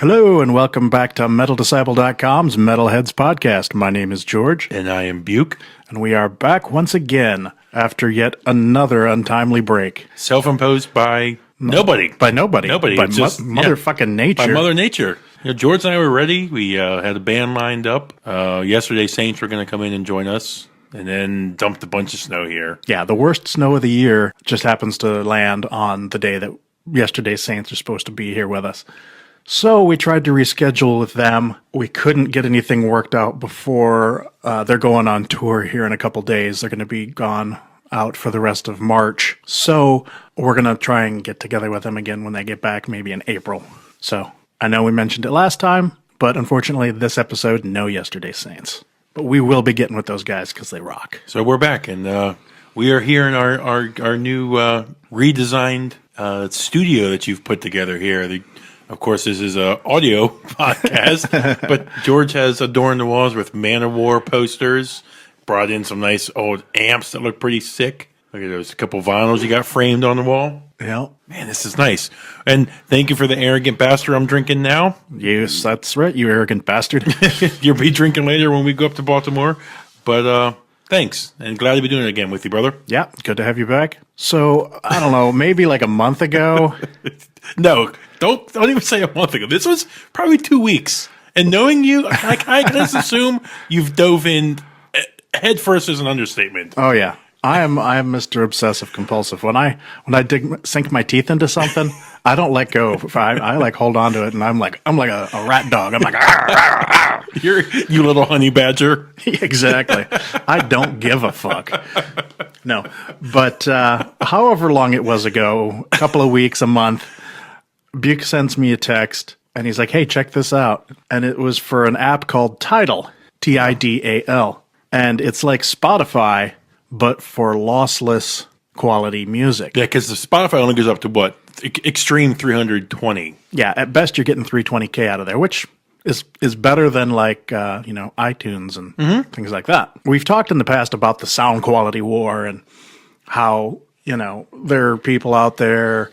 Hello, and welcome back to MetalDisciple.com's Metalheads podcast. My name is George. And I am Buke. And we are back once again after yet another untimely break. Self-imposed by nobody. By nobody. Nobody. By motherfucking nature. By Mother Nature. George and I were ready. We had a band lined up. Yesterday, Saints were going to come in and join us. And then dumped a bunch of snow here. Yeah, the worst snow of the year just happens to land on the day that yesterday's Saints are supposed to be here with us. So we tried to reschedule with them. We couldn't get anything worked out before they're going on tour here in a couple days. They're going to be gone out for the rest of March. So we're going to try and get together with them again when they get back, maybe in April. So I know we mentioned it last time, but unfortunately this episode, no Yesterday's Saints. But we will be getting with those guys because they rock. So we're back, and we are here in our new redesigned studio that you've put together here. Of course, this is an audio podcast, but George has adorned the walls with Man of War posters, brought in some nice old amps that look pretty sick. Look at those couple vinyls you got framed on the wall. Yeah. Man, this is nice. And thank you for the arrogant bastard I'm drinking now. Yes, that's right, you arrogant bastard. You'll be drinking later when we go up to Baltimore. But thanks, and glad to be doing it again with you, brother. Yeah, good to have you back. So, I don't know, maybe like a month ago. No, don't even say a month ago. This was probably 2 weeks. And knowing you, I can just assume you've dove in head first is an understatement. Oh yeah, I am Mr. Obsessive Compulsive. When I sink my teeth into something, I don't let go. I like hold on to it, and I'm like a rat dog. I'm like, arr, arr, arr. You little honey badger. Exactly. I don't give a fuck. No, but however long it was ago, a couple of weeks, a month. Buke sends me a text, and he's like, hey, check this out. And it was for an app called Tidal, Tidal. And it's like Spotify, but for lossless quality music. Yeah, because the Spotify only goes up to what? Extreme 320. Yeah, at best you're getting 320K out of there, which is better than like, iTunes and things like that. We've talked in the past about the sound quality war and how, there are people out there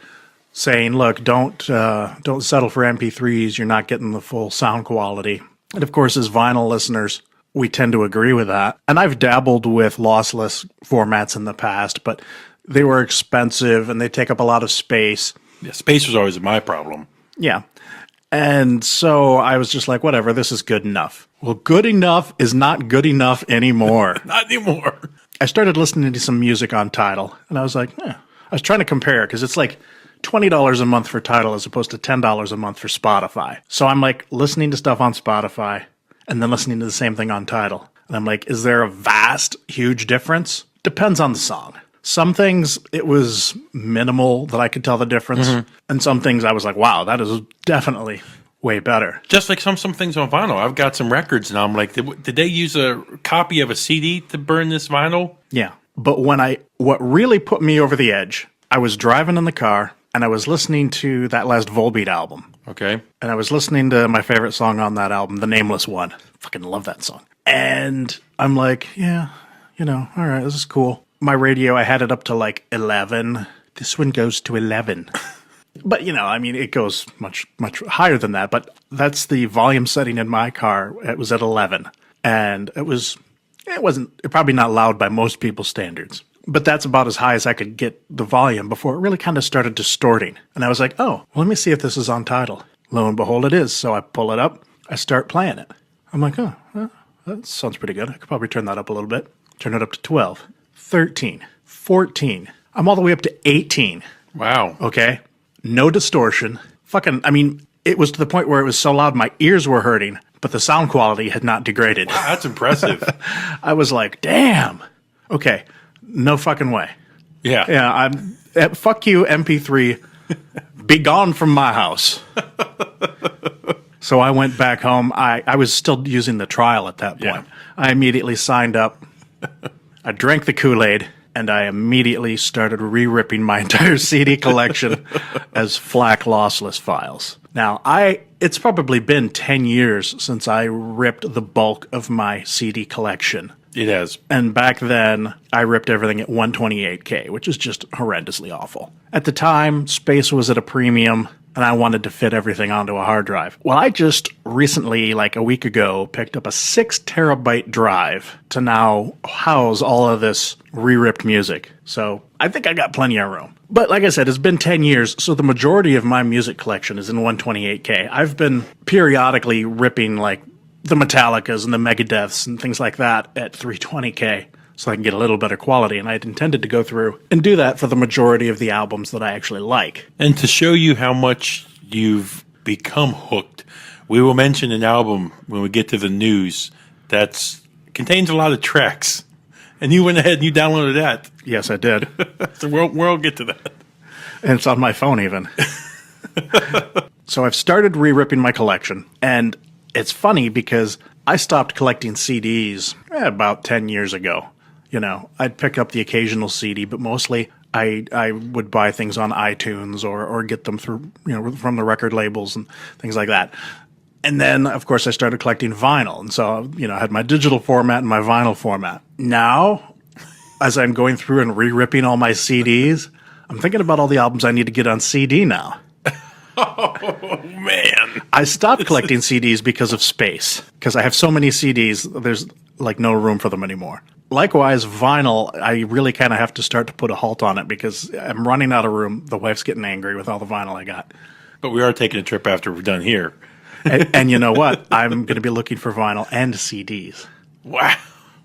saying, look, don't settle for MP3s. You're not getting the full sound quality. And of course, as vinyl listeners, we tend to agree with that. And I've dabbled with lossless formats in the past, but they were expensive and they take up a lot of space. Yeah, space was always my problem. Yeah. And so I was just like, whatever, this is good enough. Well, good enough is not good enough anymore. Not anymore. I started listening to some music on Tidal, and I was like, I was trying to compare, because it's like $20 a month for Tidal as opposed to $10 a month for Spotify. So I'm like listening to stuff on Spotify and then listening to the same thing on Tidal. And I'm like, is there a vast, huge difference? Depends on the song. Some things, it was minimal that I could tell the difference. Mm-hmm. And some things I was like, wow, that is definitely way better. Just like some things on vinyl. I've got some records and I'm like, did they use a copy of a CD to burn this vinyl? Yeah. But what really put me over the edge, I was driving in the car and I was listening to that last Volbeat album. Okay. And I was listening to my favorite song on that album, The Nameless One. Fucking love that song. And I'm like, yeah, all right, this is cool. My radio, I had it up to like 11. This one goes to 11. But, it goes much, much higher than that. But that's the volume setting in my car. It was at 11. And it wasn't probably not loud by most people's standards. But that's about as high as I could get the volume before it really kind of started distorting. And I was like, oh, well, let me see if this is on Tidal. Lo and behold, it is. So I pull it up. I start playing it. I'm like, oh, well, that sounds pretty good. I could probably turn that up a little bit. Turn it up to 12, 13, 14. I'm all the way up to 18. Wow. Okay. No distortion. It was to the point where it was so loud my ears were hurting, but the sound quality had not degraded. Wow, that's impressive. I was like, damn. Okay. No fucking way. Yeah. Yeah, fuck you, MP3. Be gone from my house. So I went back home. I was still using the trial at that point. Yeah. I immediately signed up. I drank the Kool-Aid, and I immediately started re-ripping my entire CD collection as FLAC lossless files. Now, it's probably been 10 years since I ripped the bulk of my CD collection. It has. And back then, I ripped everything at 128K, which is just horrendously awful. At the time, space was at a premium. and I wanted to fit everything onto a hard drive. Well, I just recently, like a week ago, picked up a 6 terabyte drive to now house all of this re-ripped music. So I think I got plenty of room. But like I said, it's been 10 years, so the majority of my music collection is in 128K. I've been periodically ripping like the Metallicas and the Megadeths and things like that at 320K. So I can get a little better quality, and I had intended to go through and do that for the majority of the albums that I actually like. And to show you how much you've become hooked, we will mention an album when we get to the news that contains a lot of tracks. And you went ahead and you downloaded that. Yes, I did. So we'll get to that. And it's on my phone even. So I've started re-ripping my collection, and it's funny because I stopped collecting CDs about 10 years ago. You know, I'd pick up the occasional CD, but mostly I would buy things on iTunes or get them through, from the record labels and things like that. And then, of course, I started collecting vinyl. And so, I had my digital format and my vinyl format. Now, as I'm going through and re-ripping all my CDs, I'm thinking about all the albums I need to get on CD now. Oh, man. I stopped collecting CDs because of space. Because I have so many CDs, there's like no room for them anymore. Likewise, vinyl, I really kind of have to start to put a halt on it because I'm running out of room. The wife's getting angry with all the vinyl I got. But we are taking a trip after we're done here. And you know what? I'm going to be looking for vinyl and CDs. Wow.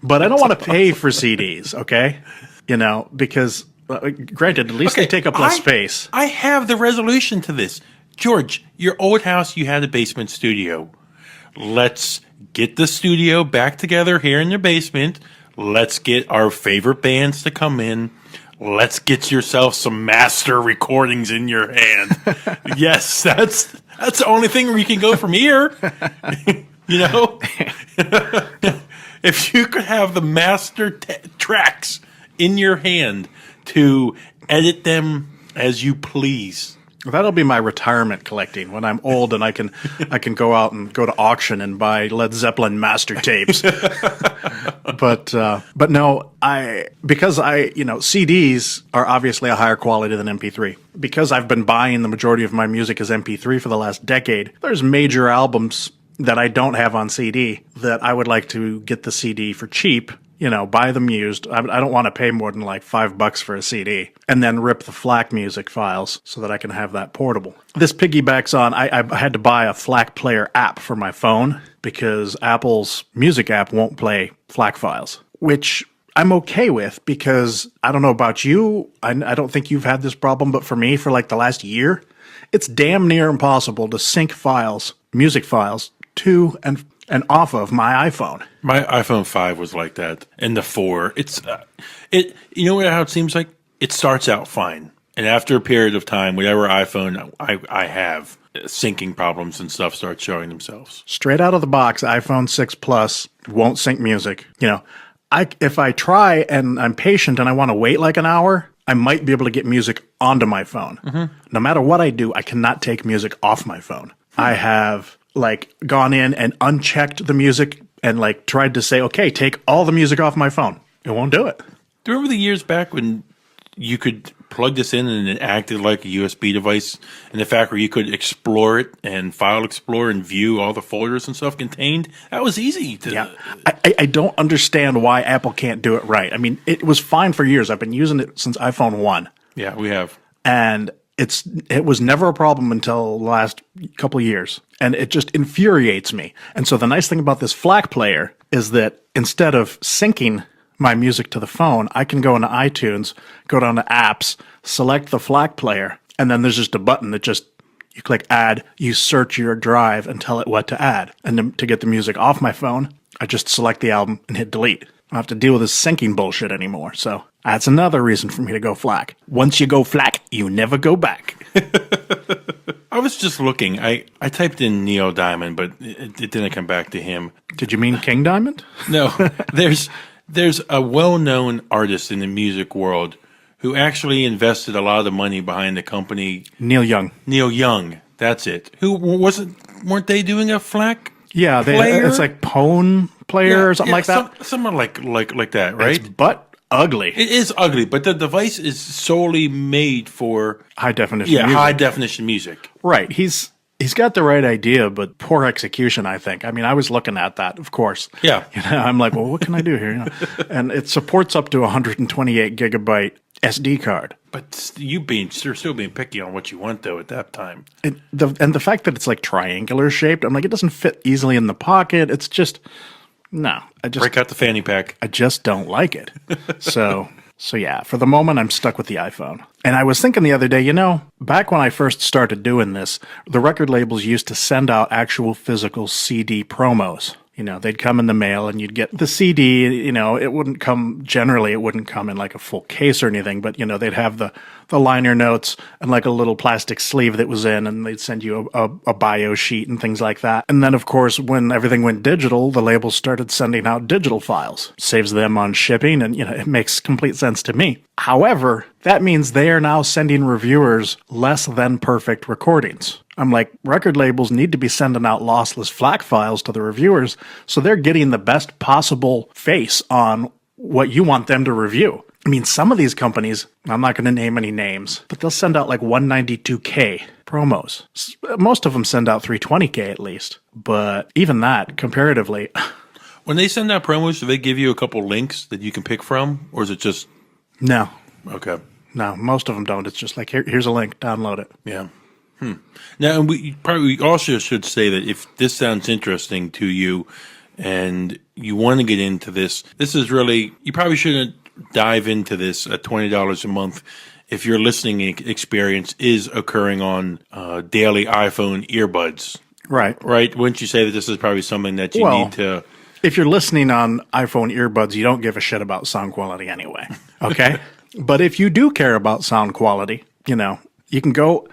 But I don't want to pay for CDs, okay? Because, granted, at least they take up less space. I have the resolution to this. George, your old house, you had a basement studio. Let's get the studio back together here in the basement. Let's get our favorite bands to come in. Let's get yourself some master recordings in your hand. Yes, that's the only thing we can go from here. If you could have the master tracks in your hand to edit them as you please. That'll be my retirement collecting when I'm old and I can go out and go to auction and buy Led Zeppelin master tapes. But no, CDs are obviously a higher quality than MP3. Because I've been buying the majority of my music as MP3 for the last decade, there's major albums that I don't have on CD that I would like to get the CD for cheap. Buy them used. I don't want to pay more than like $5 for a CD, and then rip the FLAC music files so that I can have that portable. This piggybacks on, I had to buy a FLAC player app for my phone because Apple's music app won't play FLAC files, which I'm okay with because I don't know about you. I don't think you've had this problem, but for me, for like the last year, it's damn near impossible to sync files, music files, to and off of my iPhone. My iPhone 5 was like that, and the 4. It's how it seems like? It starts out fine, and after a period of time, whatever iPhone I have, syncing problems and stuff start showing themselves. Straight out of the box, iPhone 6 Plus won't sync music. If I try and I'm patient and I want to wait like an hour, I might be able to get music onto my phone. Mm-hmm. No matter what I do, I cannot take music off my phone. I have gone in and unchecked the music and tried to say, okay, take all the music off my phone. It won't do it. Do you remember the years back when you could plug this in and it acted like a USB device, and the fact where you could explore it and file explore and view all the folders and stuff contained? That was easy. Yeah. I don't understand why Apple can't do it right. I mean, it was fine for years. I've been using it since iPhone 1. Yeah, we have. And it was never a problem until the last couple of years. And it just infuriates me. And so the nice thing about this FLAC player is that instead of syncing my music to the phone, I can go into iTunes, go down to apps, select the FLAC player, and then there's just a button that you click add, you search your drive and tell it what to add. And then to get the music off my phone, I just select the album and hit delete. I don't have to deal with this syncing bullshit anymore. So that's another reason for me to go FLAC. Once you go FLAC, you never go back. I was just looking. I typed in Neil Diamond, but it didn't come back to him. Did you mean King Diamond? No. There's a well-known artist in the music world who actually invested a lot of money behind the company. Neil Young. Neil Young. That's it. Weren't they doing a FLAC? Yeah, player? It's like Pone player or something like that. Something like that, right? But ugly. It is ugly, but the device is solely made for High definition music. high definition music. Right. He's got the right idea, but poor execution, I think. I mean, I was looking at that, of course. Yeah. I'm like, well, what can I do here? And it supports up to 128 gigabyte SD card. But you're still being picky on what you want, though, at that time. And the fact that it's like triangular shaped, I'm like, it doesn't fit easily in the pocket. It's just, no. Break out the fanny pack. I just don't like it. So yeah, for the moment, I'm stuck with the iPhone. And I was thinking the other day, back when I first started doing this, the record labels used to send out actual physical CD promos. They'd come in the mail and you'd get the CD, it wouldn't come in like a full case or anything, but, they'd have the liner notes and like a little plastic sleeve that was in, and they'd send you a bio sheet and things like that. And then, of course, when everything went digital, the labels started sending out digital files. Saves them on shipping, and, it makes complete sense to me. However, that means they are now sending reviewers less than perfect recordings. I'm like, record labels need to be sending out lossless FLAC files to the reviewers so they're getting the best possible face on what you want them to review. I mean, some of these companies, I'm not going to name any names, but they'll send out like 192K promos. Most of them send out 320K at least. But even that, comparatively... When they send out promos, do they give you a couple links that you can pick from? Or is it just... No. Okay. No, most of them don't. It's just like, here's a link, download it. Yeah. Now, we also should say that if this sounds interesting to you and you want to get into this, you probably shouldn't dive into this at $20 a month if your listening experience is occurring on daily iPhone earbuds. Right. Right? Wouldn't you say that this is probably something that you need to... If you're listening on iPhone earbuds, you don't give a shit about sound quality anyway. Okay? But if you do care about sound quality, you can go...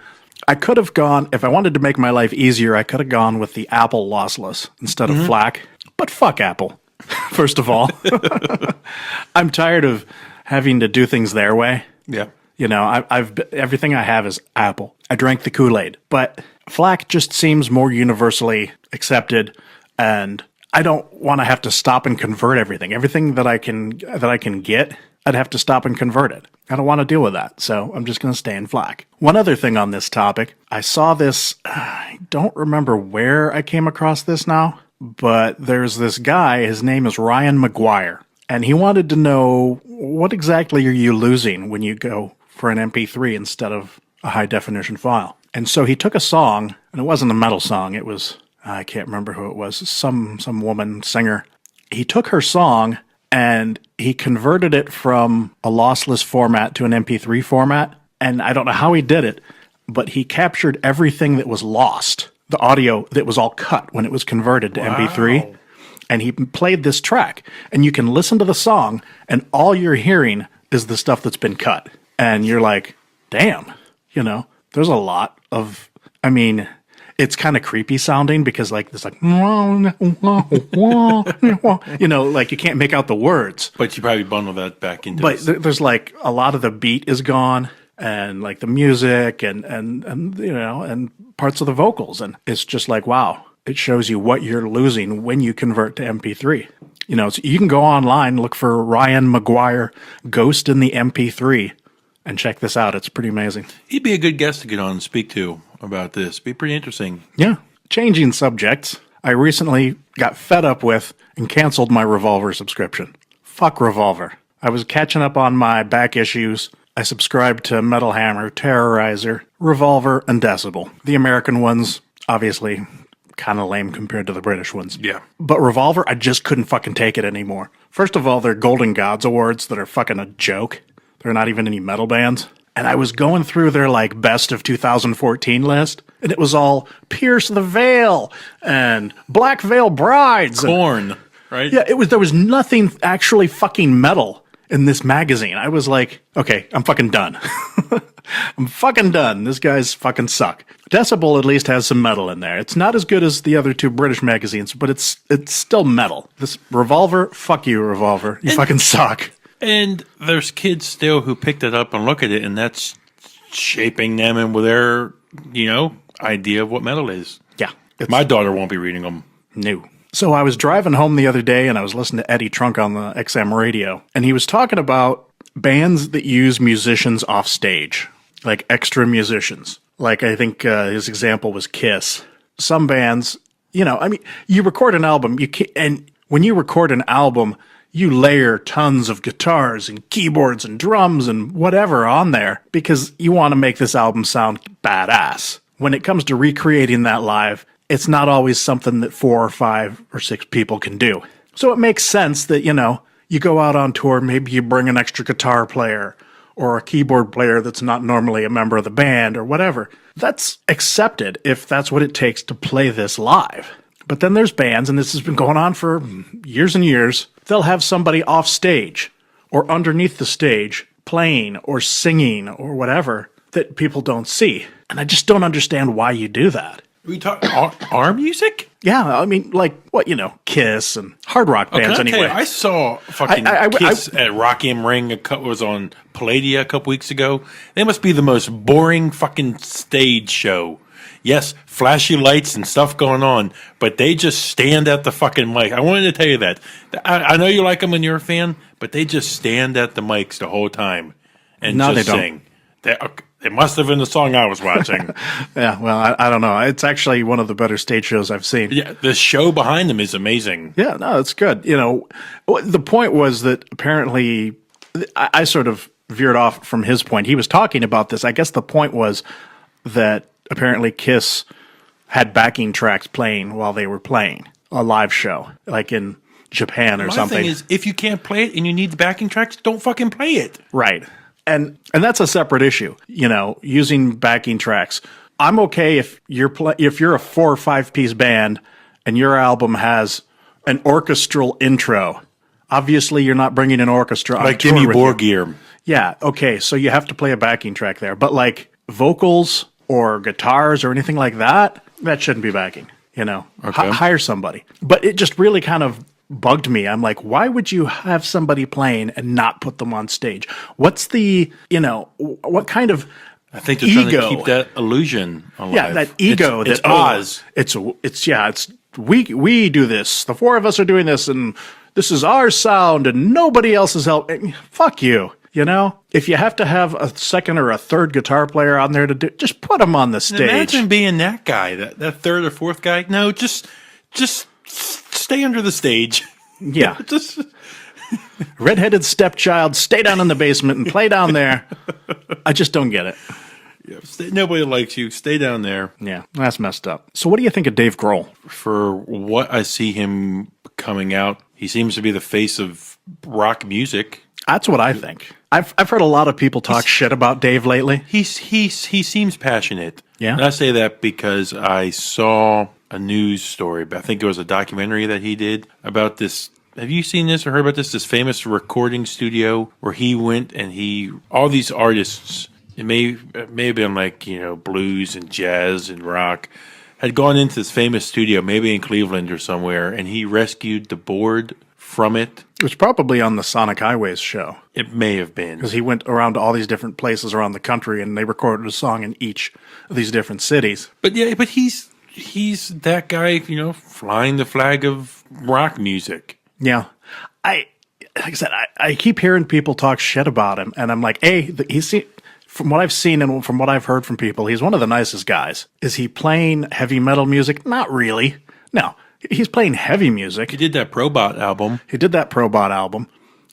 I could have gone, if I wanted to make my life easier, I could have gone with the Apple lossless instead of FLAC. But fuck Apple, first of all. I'm tired of having to do things their way. Yeah. Everything I have is Apple. I drank the Kool-Aid. But FLAC just seems more universally accepted, and I don't want to have to stop and convert everything. Everything that I can get, I'd have to stop and convert it. I don't want to deal with that, so I'm just going to stay in FLAC. One other thing on this topic, I saw this, I don't remember where I came across this now, but there's this guy, his name is Ryan McGuire, and he wanted to know, what exactly are you losing when you go for an MP3 instead of a high-definition file? And so he took a song, and it wasn't a metal song, it was, I can't remember who it was, some woman singer. He took her song, and he converted it from a lossless format to an MP3 format. And I don't know how he did it, but he captured everything that was lost, the audio that was all cut when it was converted to MP3. And he played this track. And you can listen to the song, and all you're hearing is the stuff that's been cut. And you're like, damn, there's a lot of, it's kind of creepy sounding because like this like like you can't make out the words. But you probably bundle that back into But there's like a lot of the beat is gone and like the music and parts of the vocals, and it's just like, wow, it shows you what you're losing when you convert to MP3. So you can go online, look for Ryan McGuire Ghost in the MP3 and check this out. It's pretty amazing. He'd be a good guest to get on and speak to about this. Be pretty interesting. Yeah. Changing subjects, I recently got fed up with and canceled my Revolver subscription. Fuck Revolver. I was catching up on my back issues. I subscribed to Metal Hammer, Terrorizer, Revolver, and Decibel. The American ones, obviously, kind of lame compared to the British ones. Yeah. But Revolver, I just couldn't fucking take it anymore. First of all, they're Golden Gods awards that are fucking a joke. They're not even any metal bands. And I was going through their like best of 2014 list, and it was all Pierce the Veil and Black Veil Brides. Korn, right? Yeah, there was nothing actually fucking metal in this magazine. I was like, okay, I'm fucking done. I'm fucking done. This guy's fucking suck. Decibel at least has some metal in there. It's not as good as the other two British magazines, but it's still metal. This Revolver, fuck you, Revolver. You fucking suck. And there's kids still who picked it up and look at it, and that's shaping them and with their, idea of what metal is. Yeah. My daughter won't be reading them. No. So I was driving home the other day and I was listening to Eddie Trunk on the XM radio, and he was talking about bands that use musicians off stage, like extra musicians. Like I think his example was Kiss. Some bands, you record an album, and when you record an album, you layer tons of guitars and keyboards and drums and whatever on there because you want to make this album sound badass. When it comes to recreating that live, it's not always something that 4 or 5 or 6 people can do. So it makes sense that, you go out on tour, maybe you bring an extra guitar player or a keyboard player that's not normally a member of the band or whatever. That's accepted if that's what it takes to play this live. But then there's bands, and this has been going on for years and years, they'll have somebody off stage or underneath the stage playing or singing or whatever that people don't see. And I just don't understand why you do that. We talk our music? Yeah, I mean, like, Kiss and hard rock bands anyway. I saw fucking Kiss at Rock am Ring. Was on Palladia a couple weeks ago. They must be the most boring fucking stage show. Yes, flashy lights and stuff going on, but they just stand at the fucking mic. I wanted to tell you that. I know you like them when you're a fan, but they just stand at the mics the whole time and just sing. It must have been the song I was watching. Yeah, well, I don't know. It's actually one of the better stage shows I've seen. Yeah, the show behind them is amazing. Yeah, no, it's good. The point was that apparently I sort of veered off from his point. He was talking about this. I guess the point was that apparently Kiss had backing tracks playing while they were playing a live show, like in Japan or something. My thing is, if you can't play it and you need the backing tracks, don't fucking play it. Right. And that's a separate issue, using backing tracks. I'm okay if you're a 4 or 5 piece band and your album has an orchestral intro. Obviously, you're not bringing an orchestra on like tour Jimmy with Borgir. You. Yeah, okay, so you have to play a backing track there. But like vocals or guitars or anything like that shouldn't be backing, Okay. Hire somebody. But it just really kind of bugged me. I'm like, why would you have somebody playing and not put them on stage? What's the, what kind of I think they're ego? trying to keep that illusion alive. Yeah, that ego. It's Oz. We do this. The 4 of us are doing this, and this is our sound, and nobody else is helping. Fuck you. If you have to have a second or a third guitar player on there to do, just put them on the stage. Imagine being that guy, that third or fourth guy. No, just stay under the stage. Yeah. Just redheaded stepchild, stay down in the basement and play down there. I just don't get it. Yeah, nobody likes you. Stay down there. Yeah, that's messed up. So what do you think of Dave Grohl? For what I see him coming out, he seems to be the face of rock music. That's what I think. I've heard a lot of people talk shit about Dave lately. He seems passionate. Yeah. And I say that because I saw a news story, but I think it was a documentary that he did about this. Have you seen this or heard about this? This famous recording studio where he went and all these artists, it may have been like, blues and jazz and rock, had gone into this famous studio, maybe in Cleveland or somewhere, and he rescued the board from it. It was probably on the Sonic Highways show. It may have been. Because he went around to all these different places around the country and they recorded a song in each of these different cities. But he's that guy, flying the flag of rock music. Yeah. Like I said, I keep hearing people talk shit about him, and I'm like, from what I've seen and from what I've heard from people, he's one of the nicest guys. Is he playing heavy metal music? Not really. No. He's playing heavy music. He did that Probot album.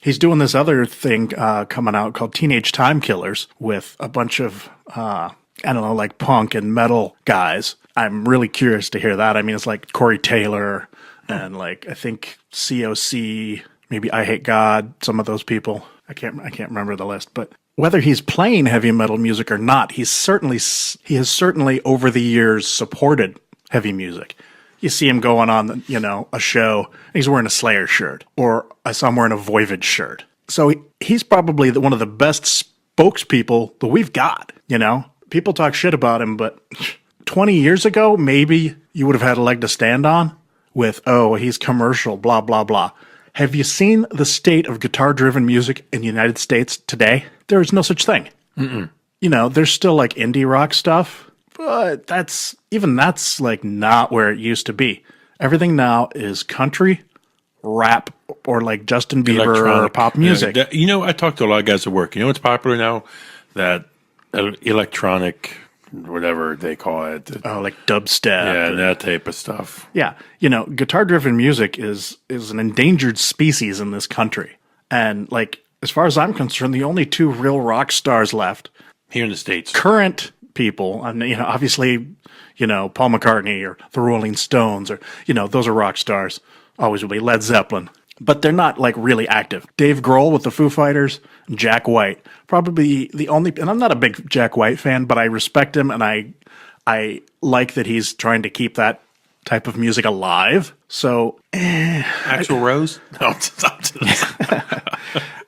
He's doing this other thing coming out called Teenage Time Killers with a bunch of, like punk and metal guys. I'm really curious to hear that. I mean, it's like Corey Taylor and like, I think COC, maybe I Hate God, some of those people. I can't remember the list, but whether he's playing heavy metal music or not, he has certainly over the years supported heavy music. You see him going on, a show, and he's wearing a Slayer shirt, or I saw him wearing a Voivod shirt. So he's probably one of the best spokespeople that we've got, People talk shit about him, but 20 years ago, maybe you would have had a leg to stand on with, he's commercial, blah, blah, blah. Have you seen the state of guitar-driven music in the United States today? There is no such thing. Mm-mm. There's still like indie rock stuff, but that's like not where it used to be. Everything now is country, rap, or like Justin Bieber or Electronic. pop music. I talk to a lot of guys at work. You know what's popular now? That electronic, whatever they call it. Oh, like dubstep. Yeah, that type of stuff. Yeah, guitar-driven music is an endangered species in this country. And like, as far as I'm concerned, the only two real rock stars left, Here in the States. current people, and obviously, Paul McCartney or the Rolling Stones, or those are rock stars. Always will be Led Zeppelin, but they're not like really active. Dave Grohl with the Foo Fighters, Jack White, probably the only. And I'm not a big Jack White fan, but I respect him, and I like that he's trying to keep that type of music alive. So Axl Rose? No,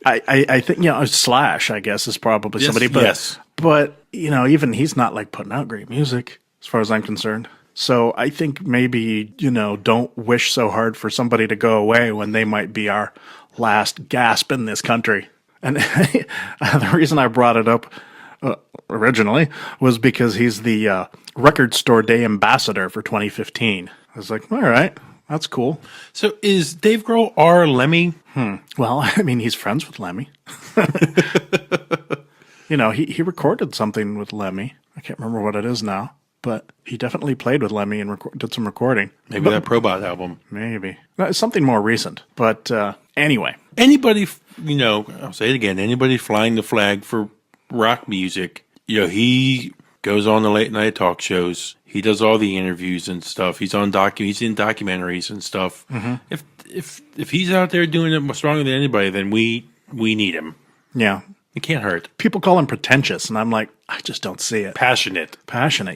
I think Slash, I guess, is probably somebody, but yes. but even he's not like putting out great music as far as I'm concerned. So I think maybe don't wish so hard for somebody to go away when they might be our last gasp in this country. And the reason I brought it up originally was because he's the Record Store Day ambassador for 2015. I was like, all right, that's cool. So is Dave Grohl our Lemmy? Well, I mean, he's friends with Lemmy. He recorded something with Lemmy. I can't remember what it is now, but he definitely played with Lemmy and did some recording. Maybe that Probot album. Maybe. Something more recent. But anyway. Anybody, I'll say it again, anybody flying the flag for rock music, he goes on the late night talk shows. He does all the interviews and stuff. He's in documentaries and stuff. Mm-hmm. If he's out there doing it stronger than anybody, then we need him. Yeah. It can't hurt. People call him pretentious, and I'm like, I just don't see it. Passionate,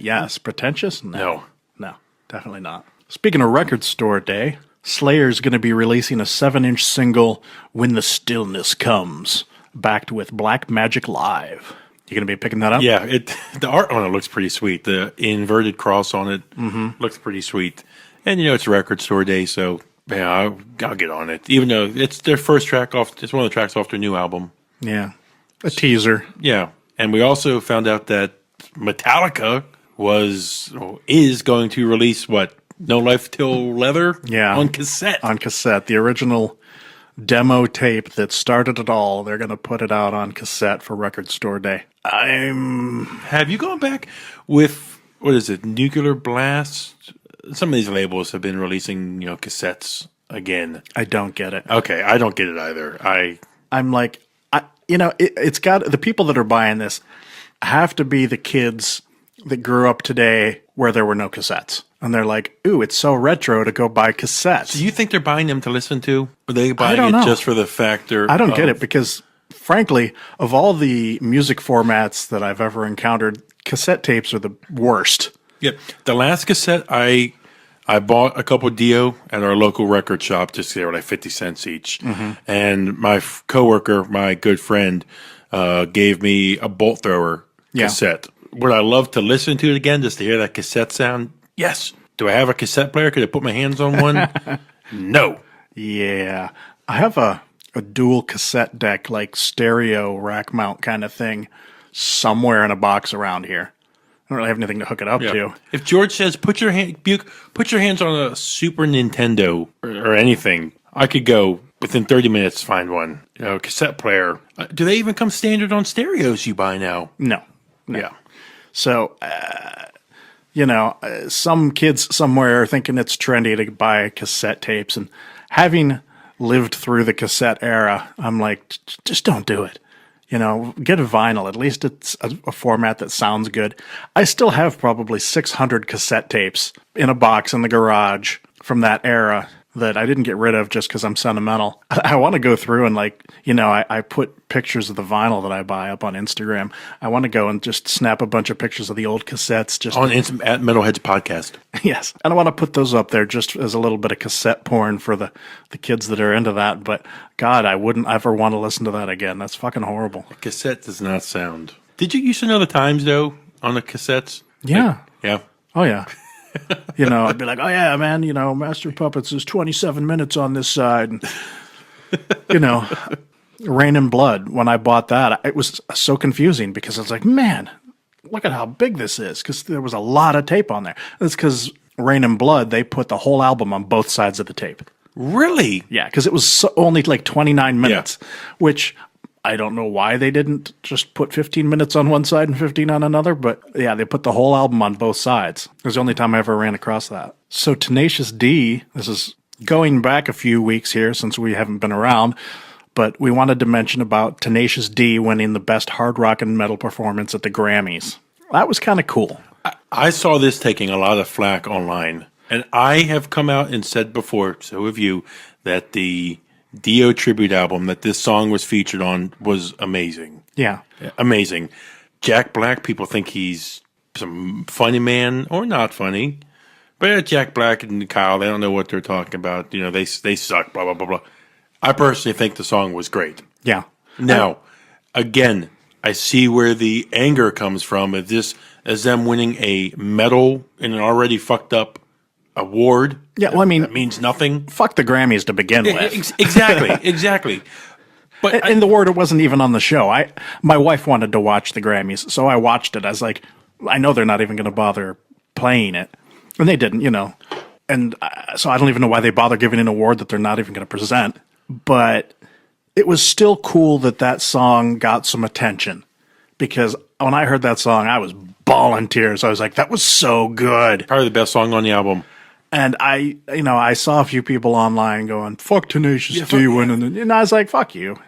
yes. Pretentious? No. No, definitely not. Speaking of Record Store Day, Slayer's going to be releasing a 7-inch single, When the Stillness Comes, backed with Black Magic Live. You going to be picking that up? Yeah, the art on it looks pretty sweet. The inverted cross on it looks pretty sweet. And, it's Record Store Day, so yeah, I'll get on it. Even though it's their first track off, it's one of the tracks off their new album. Yeah, a teaser. Yeah, and we also found out that Metallica is going to release No Life Till Leather? Yeah. On cassette. On cassette. The original demo tape that started it all. They're going to put it out on cassette for Record Store Day. Have you gone back with, what is it, Nuclear Blast? Some of these labels have been releasing, cassettes again. I don't get it. Okay, I don't get it either. I'm like, it's got, the people that are buying this have to be the kids that grew up today where there were no cassettes. And they're like, ooh, it's so retro to go buy cassettes. Do you think they're buying them to listen to? Or are they buying it just for the factor? I don't get it because, frankly, of all the music formats that I've ever encountered, cassette tapes are the worst. Yep. The last cassette, I bought a couple Dio at our local record shop, just they were like 50 cents each. Mm-hmm. And my coworker, my good friend, gave me a bolt thrower cassette. Would I love to listen to it again just to hear that cassette sound? Yes. Do I have a cassette player? Could I put my hands on one? No. Yeah. I have a dual cassette deck, like stereo rack mount kind of thing, somewhere in a box around here. I don't really have anything to hook it up to. If George says, put your hands on a Super Nintendo or anything, I could go within 30 minutes find one. Cassette player. Do they even come standard on stereos you buy now? No. Yeah. So, some kids somewhere are thinking it's trendy to buy cassette tapes. And having lived through the cassette era, I'm like, just don't do it. Get a vinyl. At least it's a format that sounds good. I still have probably 600 cassette tapes in a box in the garage from that era that I didn't get rid of just because I'm sentimental. I want to go through and I put pictures of the vinyl that I buy up on Instagram. I want to go and just snap a bunch of pictures of the old cassettes. Just at Metalheads Podcast. Yes. And I want to put those up there just as a little bit of cassette porn for the kids that are into that. But God, I wouldn't ever want to listen to that again. That's fucking horrible. A cassette does not sound. Did you used to know the times though on the cassettes? Yeah. Yeah. Oh yeah. I'd be like, oh yeah, man, Master of Puppets is 27 minutes on this side. And, Rain and Blood, when I bought that, it was so confusing because I was like, man, look at how big this is because there was a lot of tape on there. That's because Rain and Blood, they put the whole album on both sides of the tape. Really? Yeah, because it was only like 29 minutes, which I don't know why they didn't just put 15 minutes on one side and 15 on another, but yeah, they put the whole album on both sides. It was the only time I ever ran across that. So Tenacious D, this is going back a few weeks here since we haven't been around, but we wanted to mention about Tenacious D winning the best hard rock and metal performance at the Grammys. That was kind of cool. I saw this taking a lot of flack online, and I have come out and said before, so have you, that the Dio tribute album that this song was featured on was amazing. Yeah. Amazing. Jack Black, people think he's some funny man or not funny, but Jack Black and Kyle, they don't know what they're talking about. You know, they suck, blah, blah, blah, blah. I personally think the song was great. Yeah. Now, again, I see where the anger comes from. If this is them winning a medal in an already fucked up award. Yeah, well, I mean, that means nothing. Fuck the Grammys to begin with. Exactly. But and the word, it wasn't even on the show. My wife wanted to watch the Grammys, so I watched it. I was like, I know they're not even going to bother playing it, and they didn't, And so I don't even know why they bother giving an award that they're not even going to present. But it was still cool that song got some attention, because when I heard that song, I was bawling tears. I was like, that was so good. Probably the best song on the album. And I saw a few people online going, fuck Tenacious D winning. And I was like, fuck you.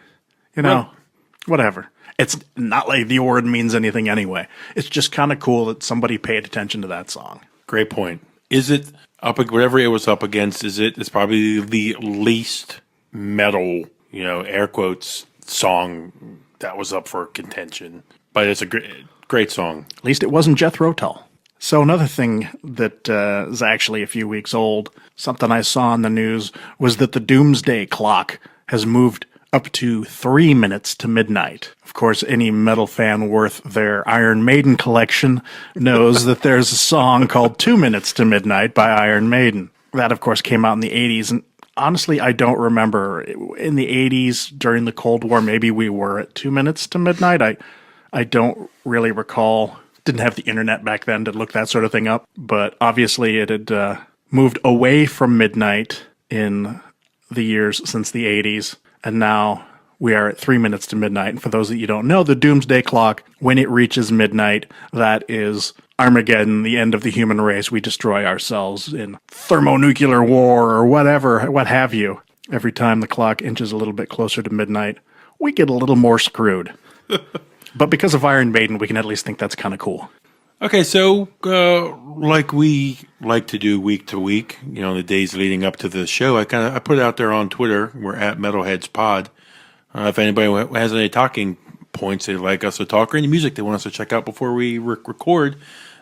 Whatever. It's not like the award means anything anyway. It's just kind of cool that somebody paid attention to that song. Great point. Is it whatever it was up against, it's probably the least metal, air quotes, song that was up for contention. But it's a great song. At least it wasn't Jethro Tull. So another thing that is actually a few weeks old, something I saw in the news, was that the Doomsday Clock has moved up to 3 minutes to midnight. Of course, any metal fan worth their Iron Maiden collection knows that there's a song called 2 Minutes to Midnight by Iron Maiden. That, of course, came out in the 80s, and honestly, I don't remember. In the 80s, during the Cold War, maybe we were at 2 minutes to midnight. I don't really recall. Didn't have the internet back then to look that sort of thing up, but obviously it had moved away from midnight in the years since the 80s, and now we are at 3 minutes to midnight. And for those that you don't know, the Doomsday Clock, when it reaches midnight, that is Armageddon, the end of the human race. We destroy ourselves in thermonuclear war or whatever, what have you. Every time the clock inches a little bit closer to midnight, we get a little more screwed. But because of Iron Maiden, we can at least think that's kind of cool. Okay, so like we like to do week to week, the days leading up to the show, I put it out there on Twitter. We're at Metalheads Pod. If anybody has any talking points they'd like us to talk, or any music they want us to check out before we record,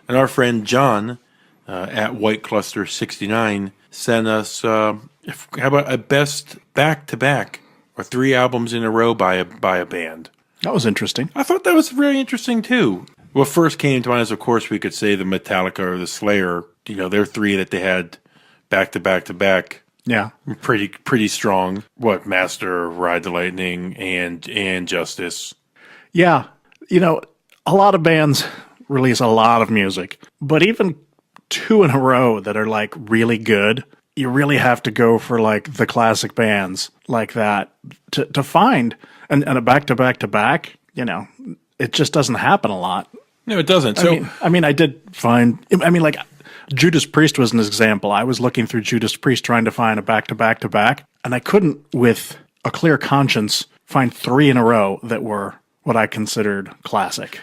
and our friend John at White Cluster 69 sent us how about a best back-to-back or 3 albums in a row by a band. That was interesting. I thought that was very interesting too. What first came to mind is, of course, we could say the Metallica or the Slayer. They're 3 that they had back to back to back. Yeah, pretty strong. Master, Ride the Lightning, and Justice. Yeah, a lot of bands release a lot of music, but even 2 in a row that are like really good, you really have to go for like the classic bands like that to find. And a back to back to back, it just doesn't happen a lot. No, it doesn't. So I did find. Like Judas Priest was an example. I was looking through Judas Priest trying to find a back to back to back, and I couldn't, with a clear conscience, find 3 in a row that were what I considered classic.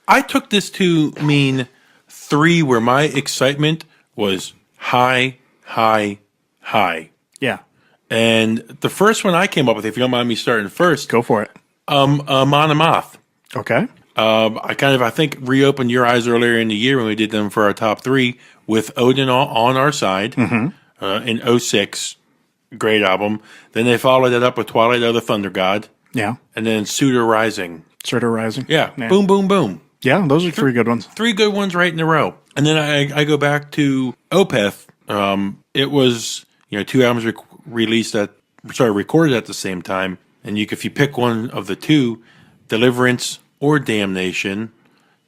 I took this to mean 3 where my excitement was high, high, high. Yeah. And the first one I came up with, if you don't mind me starting first, Go for it. Monomoth. Okay. I think reopened your eyes earlier in the year when we did them for our top 3 with Odin on our side in '06. Great album. Then they followed it up with Twilight of the Thunder God. Yeah. And then Suda Rising. Suda Rising. Yeah. Boom, boom, boom. Yeah, those are 3 good ones. 3 good ones right in a row. And then I go back to Opeth. It was 2 albums recorded at the same time, and if you pick one of the 2, Deliverance or Damnation,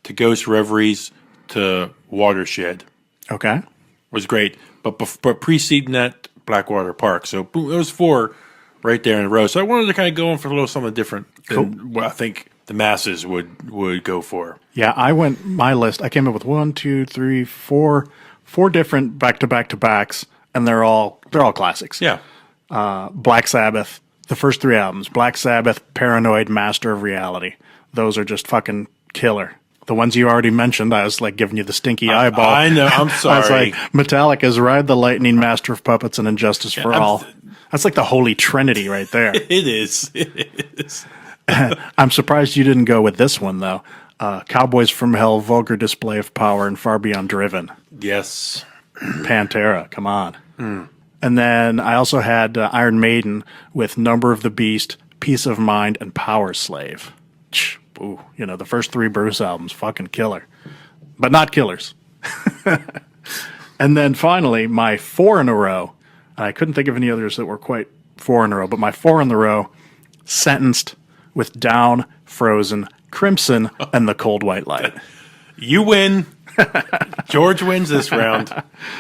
to Ghost Reveries to Watershed. Okay. was great. But preceding that, Blackwater Park. So boom, it was 4 right there in a row. So I wanted to kind of go in for a little something different than what I think the masses would go for. Yeah, my list, I came up with 1, 2, 3, 4 different back-to-back-to-backs, and they're all classics. Yeah. Black Sabbath, the first 3 albums, Black Sabbath, Paranoid, Master of Reality. Those are just fucking killer. The ones you already mentioned, I was like giving you the stinky eyeball. I know, I'm sorry. I was like, Metallica's Ride the Lightning, Master of Puppets, and Injustice for All. That's like the holy trinity right there. It is. I'm surprised you didn't go with this one, though. Cowboys from Hell, Vulgar Display of Power, and Far Beyond Driven. Yes. Pantera, come on. And then I also had Iron Maiden with Number of the Beast, Peace of Mind, and Power Slave. Ooh, the first 3 Bruce albums, fucking killer. But not killers. And then finally, my 4 in a row. I couldn't think of any others that were quite 4 in a row, but my 4 in the row, Sentenced with Down, Frozen, Crimson, and The Cold White Light. You win. George wins this round.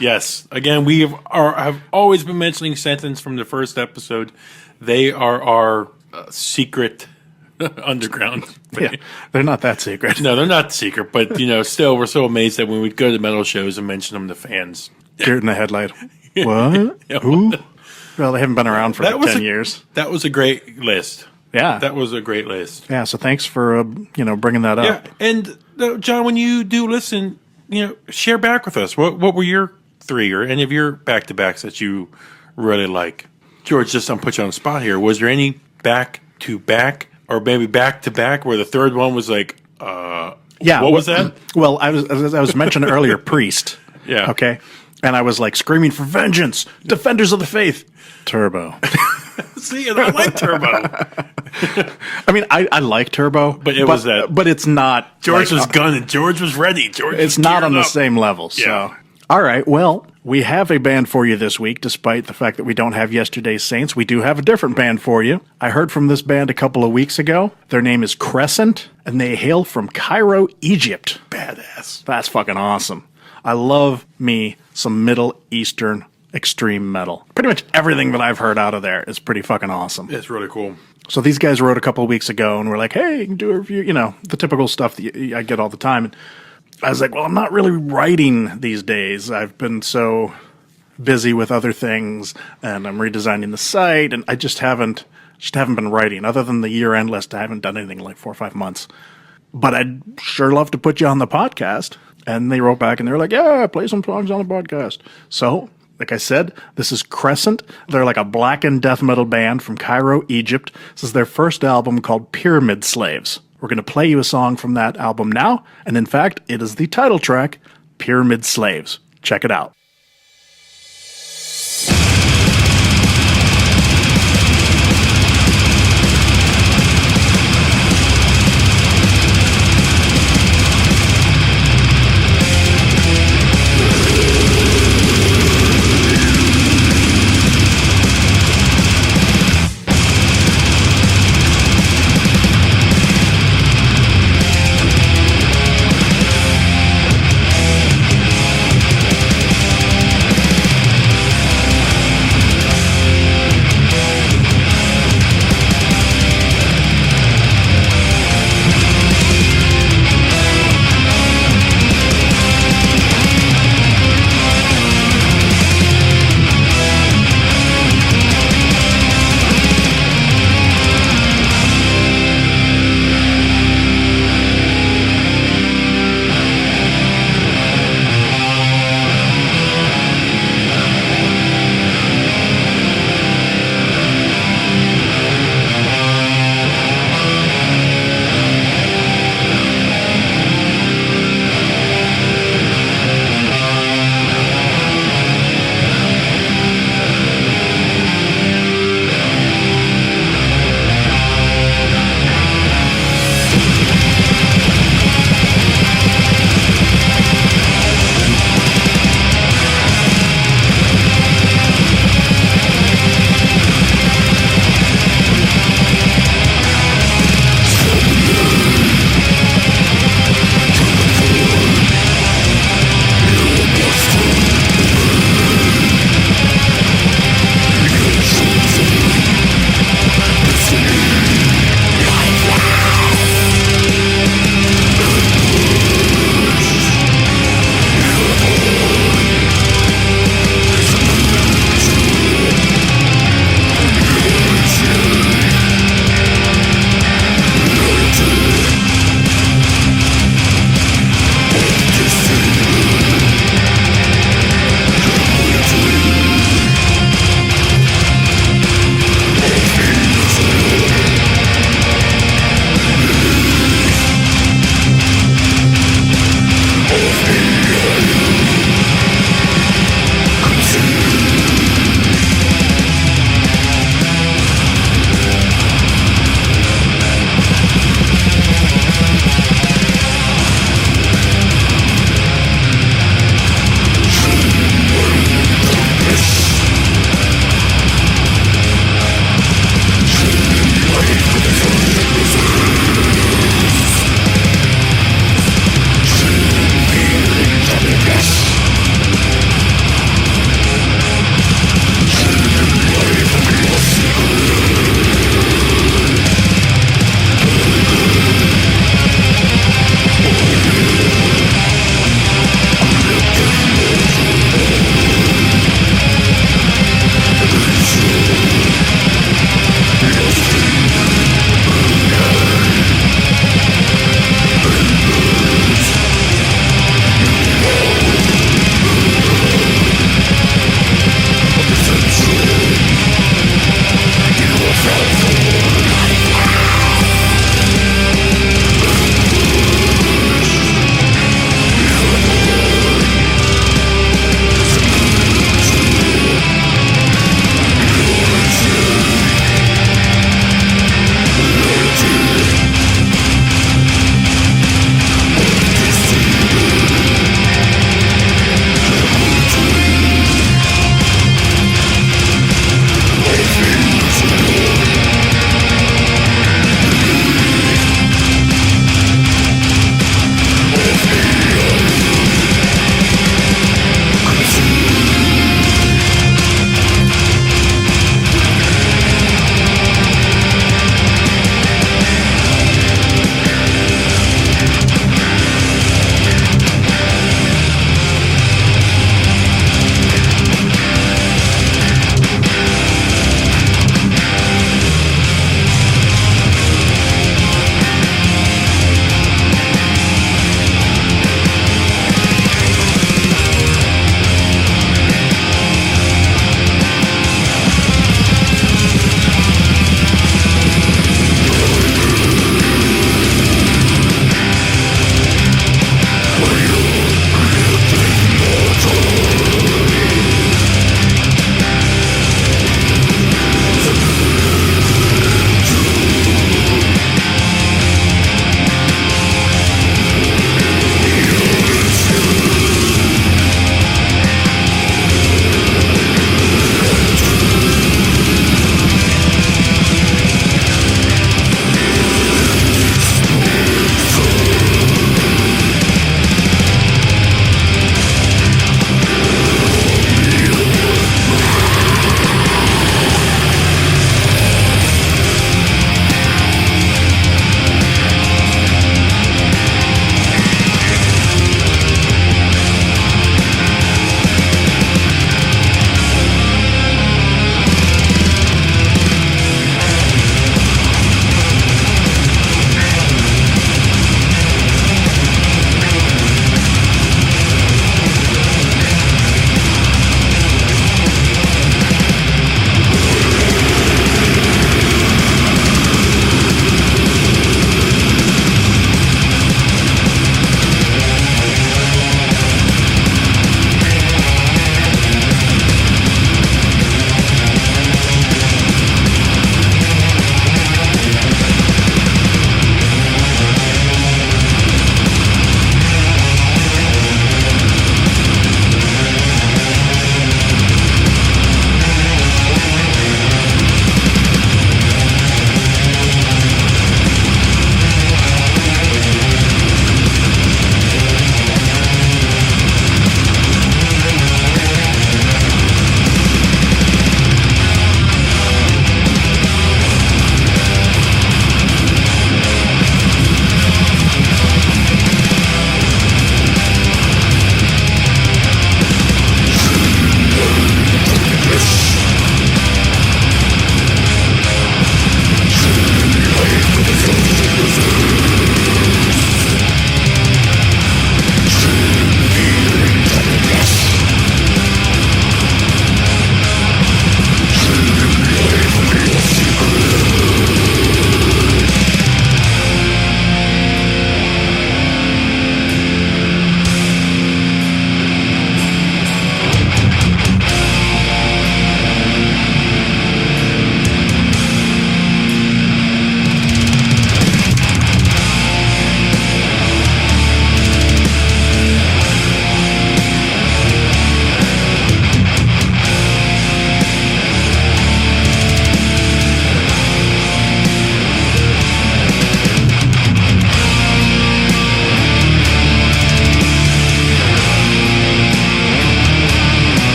Yes. Again, we have always been mentioning Sentence from the first episode. They are our secret underground. Yeah, they're not that secret. No, they're not secret, but still, we're so amazed that when we'd go to metal shows and mention them to fans. Deer in the headlight. What? Who? Well, they haven't been around for 10 years. That was a great list. Yeah. That was a great list. Yeah, so thanks for, bringing that up. Yeah, and John, when you do listen, share back with us. What were your 3 or any of your back-to-backs that you really like? George, just I'm put you on the spot here. Was there any back-to-back or maybe back-to-back where the third one was like, yeah, what was that? Well, I was mentioning earlier, Priest. Yeah. Okay. And I was like screaming for vengeance, Defenders of the Faith, Turbo. See, I like Turbo. I mean, I like Turbo, but was that. But it's not. George was gunning. George was ready. It's not on the same level. So, yeah. All right. Well, we have a band for you this week, despite the fact that we don't have Yesterday's Saints. We do have a different band for you. I heard from this band a couple of weeks ago. Their name is Crescent, and they hail from Cairo, Egypt. Badass. That's fucking awesome. I love me some Middle Eastern extreme metal. Pretty much everything that I've heard out of there is pretty fucking awesome. It's really cool. So these guys wrote a couple of weeks ago and were like, hey, you can do a review, the typical stuff that I get all the time. And I was like, well, I'm not really writing these days. I've been so busy with other things and I'm redesigning the site and I just haven't been writing. Other than the year-end list, I haven't done anything in like 4 or 5 months. But I'd sure love to put you on the podcast. And they wrote back and they were like, yeah, play some songs on the podcast. So, like I said, this is Crescent. They're like a blackened death metal band from Cairo, Egypt. This is their first album called Pyramid Slaves. We're going to play you a song from that album now. And in fact, it is the title track, Pyramid Slaves. Check it out.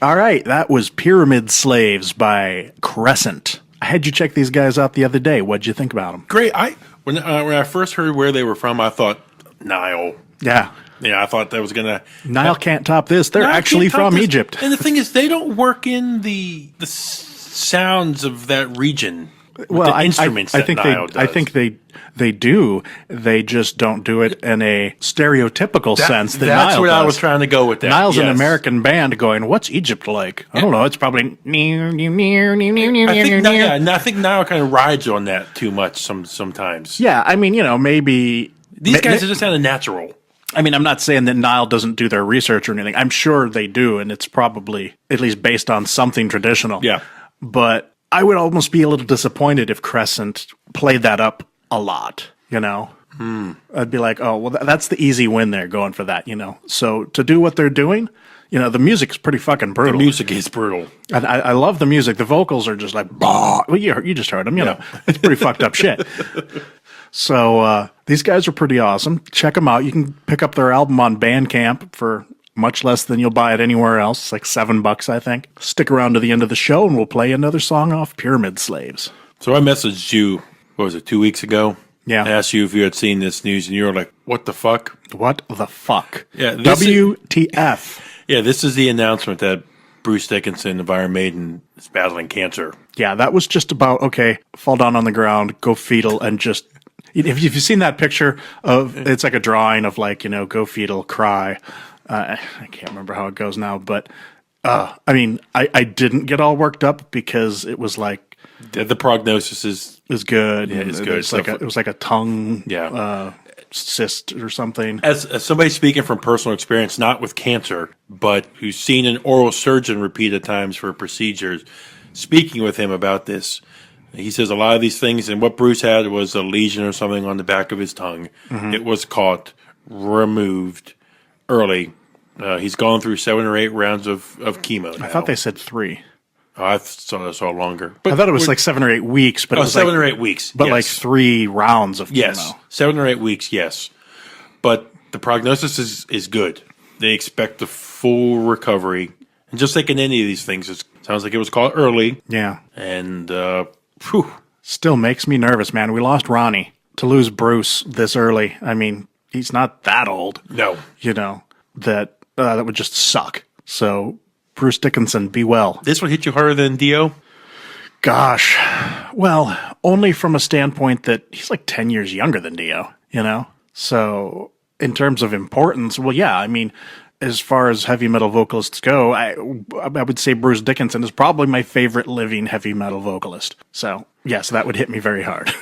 All right, that was Pyramid Slaves by Crescent. I had you check these guys out the other day. What'd you think about them? Great. When I first heard where they were from, I thought Nile. Yeah. Yeah, I thought that was gonna. Nile can't top this. They're actually from Egypt. And the thing is, they don't work in the sounds of that region. Well, the instruments I think Nile does. I think they do. They just don't do it in a stereotypical sense. That that's Nile what does. I was trying to go with. That Nile's an yes. American band going, "What's Egypt like?" I don't know. It's probably I think Nile kind of rides on that too much sometimes. Yeah, I mean, maybe These guys are just kind of natural. I mean, I'm not saying that Nile doesn't do their research or anything. I'm sure they do, and it's probably at least based on something traditional. Yeah. But I would almost be a little disappointed if Crescent played that up a lot, I'd be like, oh, well, that's the easy win there, going for that, So to do what they're doing, the music's pretty fucking brutal. The music is brutal. And I love the music. The vocals are just like, bah. Well, you just heard them, know. It's pretty fucked up shit. So these guys are pretty awesome. Check them out. You can pick up their album on Bandcamp for much less than you'll buy it anywhere else. It's like $7, I think. Stick around to the end of the show, and we'll play another song off Pyramid Slaves. So I messaged you, what was it, 2 weeks ago? Yeah. I asked you if you had seen this news, and you were like, what the fuck? What the fuck? Yeah, WTF. Yeah, this is the announcement that Bruce Dickinson of Iron Maiden is battling cancer. Yeah, that was just about, okay, fall down on the ground, go fetal, and just... If you've seen that picture of... It's like a drawing of go fetal, cry... I can't remember how it goes now, but I mean, I didn't get all worked up because it was like the prognosis is good. Yeah, it's good. It was like a tongue yeah. Cyst or something. As somebody speaking from personal experience, not with cancer, but who's seen an oral surgeon repeated times for procedures, speaking with him about this, he says a lot of these things, and what Bruce had was a lesion or something on the back of his tongue. Mm-hmm. It was caught, removed early. He's gone through 7 or 8 rounds of chemo now. I thought they said 3. Oh, I saw longer. But I thought it was like 7 or 8 weeks. But it was 7 or 8 weeks. But yes. like 3 rounds of chemo. Yes, 7 or 8 weeks, yes. But the prognosis is good. They expect a full recovery. And just like in any of these things, it sounds like it was caught early. Yeah. And, Still makes me nervous, man. We lost Ronnie. To lose Bruce this early, I mean, he's not that old. No. That would just suck. So, Bruce Dickinson, be well. This one hit you harder than Dio? Gosh. Well, only from a standpoint that he's like 10 years younger than Dio, So, in terms of importance, well, yeah, I mean, as far as heavy metal vocalists go, I would say Bruce Dickinson is probably my favorite living heavy metal vocalist. So, yes, that would hit me very hard.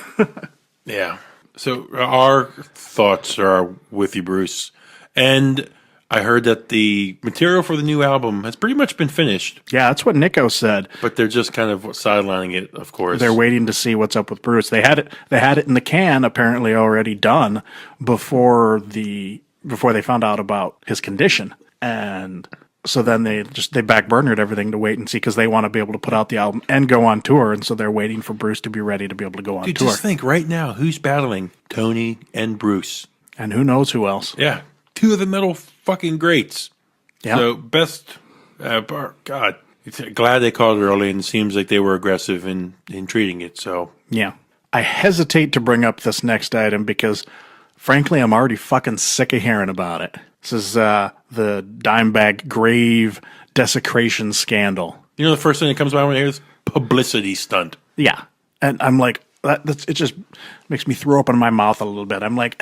Yeah. So, our thoughts are with you, Bruce. And I heard that the material for the new album has pretty much been finished. Yeah, that's what Nico said. But they're just kind of sidelining it, of course. They're waiting to see what's up with Bruce. They had it in the can apparently already done before they found out about his condition. And so then they backburnered everything to wait and see because they want to be able to put out the album and go on tour. And so they're waiting for Bruce to be ready to be able to go on tour. Just think right now, who's battling Tony and Bruce? And who knows who else? Yeah. 2 of the metal fucking greats. Yeah. So best, God, glad they called it early, and it seems like they were aggressive in treating it. So yeah, I hesitate to bring up this next item because, frankly, I'm already fucking sick of hearing about it. This is the Dimebag grave desecration scandal. You know, the first thing that comes to mind when I hear this? Publicity stunt. Yeah, and I'm like, it just makes me throw up in my mouth a little bit. I'm like,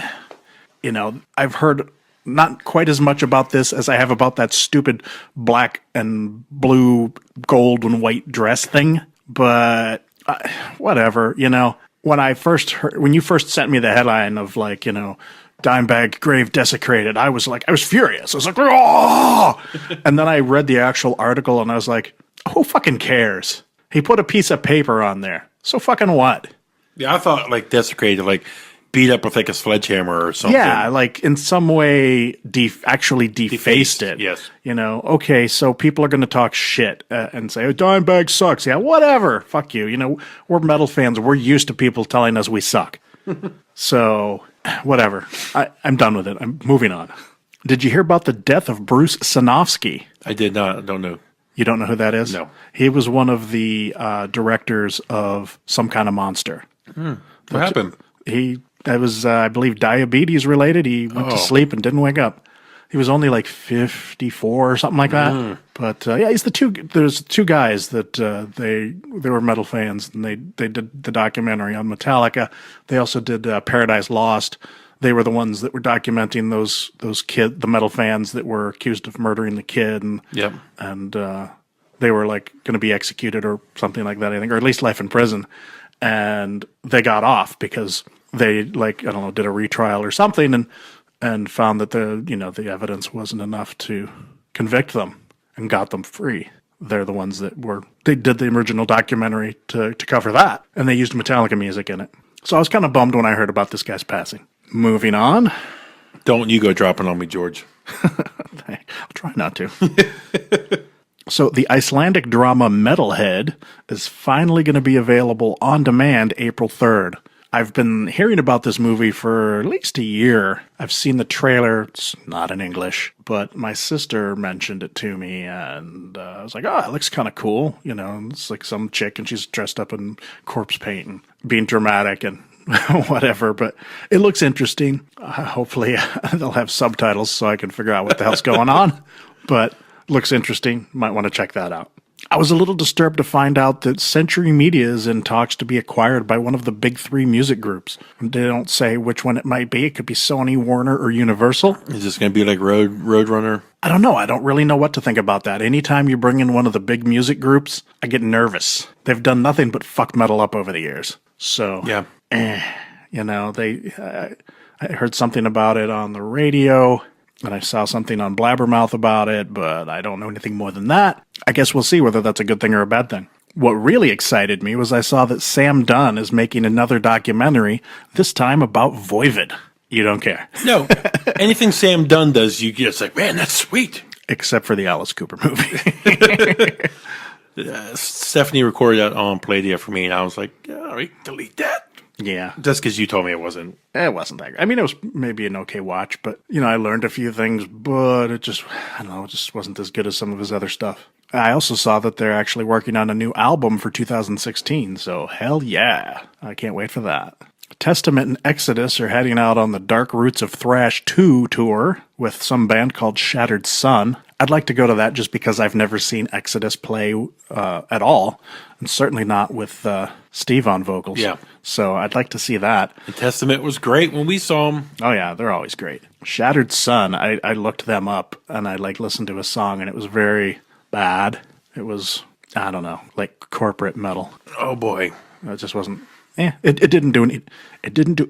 I've heard not quite as much about this as I have about that stupid black and blue, gold and white dress thing. But whatever, when you first sent me the headline of Dimebag grave desecrated, I was furious. I was like, oh! And then I read the actual article and I was like, who fucking cares? He put a piece of paper on there. So fucking what? Yeah, I thought desecrated, beat up with a sledgehammer or something. Yeah, in some way actually defaced it. Yes. Okay, so people are going to talk shit and say, oh, Dimebag sucks. Yeah, whatever. Fuck you. We're metal fans. We're used to people telling us we suck. So, whatever. I'm done with it. I'm moving on. Did you hear about the death of Bruce Sanofsky? I did not. I don't know. You don't know who that is? No. He was one of the directors of Some Kind of Monster. What happened? That was, I believe, diabetes related. He went to sleep and didn't wake up. He was only like 54 or something like that. But he's there's two guys that they were metal fans, and they did the documentary on Metallica. They also did Paradise Lost. They were the ones that were documenting the metal fans that were accused of murdering the kid, and they were like going to be executed or something like that, I think, or at least life in prison. And they got off because they did a retrial or something, and found that the evidence wasn't enough to convict them and got them free. They're the ones they did the original documentary to cover that, and they used Metallica music in it. So I was kind of bummed when I heard about this guy's passing. Moving on. Don't you go dropping on me, George. I'll try not to. So the Icelandic drama Metalhead is finally going to be available on demand April 3rd. I've been hearing about this movie for at least a year. I've seen the trailer. It's not in English, but my sister mentioned it to me, and I was like, oh, it looks kind of cool. It's like some chick, and she's dressed up in corpse paint and being dramatic and whatever, but it looks interesting. Hopefully they'll have subtitles so I can figure out what the hell's going on, but looks interesting. Might want to check that out. I was a little disturbed to find out that Century Media is in talks to be acquired by one of the big three music groups. They don't say which one it might be. It could be Sony, Warner, or Universal. Is this going to be like Roadrunner? I don't know. I don't really know what to think about that. Anytime you bring in one of the big music groups, I get nervous. They've done nothing but fuck metal up over the years. So, yeah. I heard something about it on the radio, and I saw something on Blabbermouth about it, but I don't know anything more than that. I guess we'll see whether that's a good thing or a bad thing. What really excited me was I saw that Sam Dunn is making another documentary, this time about Voivod. You don't care. No. Anything Sam Dunn does, you get, it's like, man, that's sweet. Except for the Alice Cooper movie. Stephanie recorded that on Playdia for me, and I was like, all right, delete that. Yeah. Just because you told me it wasn't. It wasn't that great. I mean, it was maybe an okay watch, but, I learned a few things, but it just wasn't as good as some of his other stuff. I also saw that they're actually working on a new album for 2016, so hell yeah. I can't wait for that. Testament and Exodus are heading out on the Dark Roots of Thrash 2 tour with some band called Shattered Sun. I'd like to go to that just because I've never seen Exodus play at all, and certainly not with Steve on vocals. Yeah. So I'd like to see that. And Testament was great when we saw them. Oh, yeah, they're always great. Shattered Sun, I looked them up, and I listened to a song, and it was very bad. It was, I don't know, like corporate metal. Oh, boy. It just wasn't, it didn't do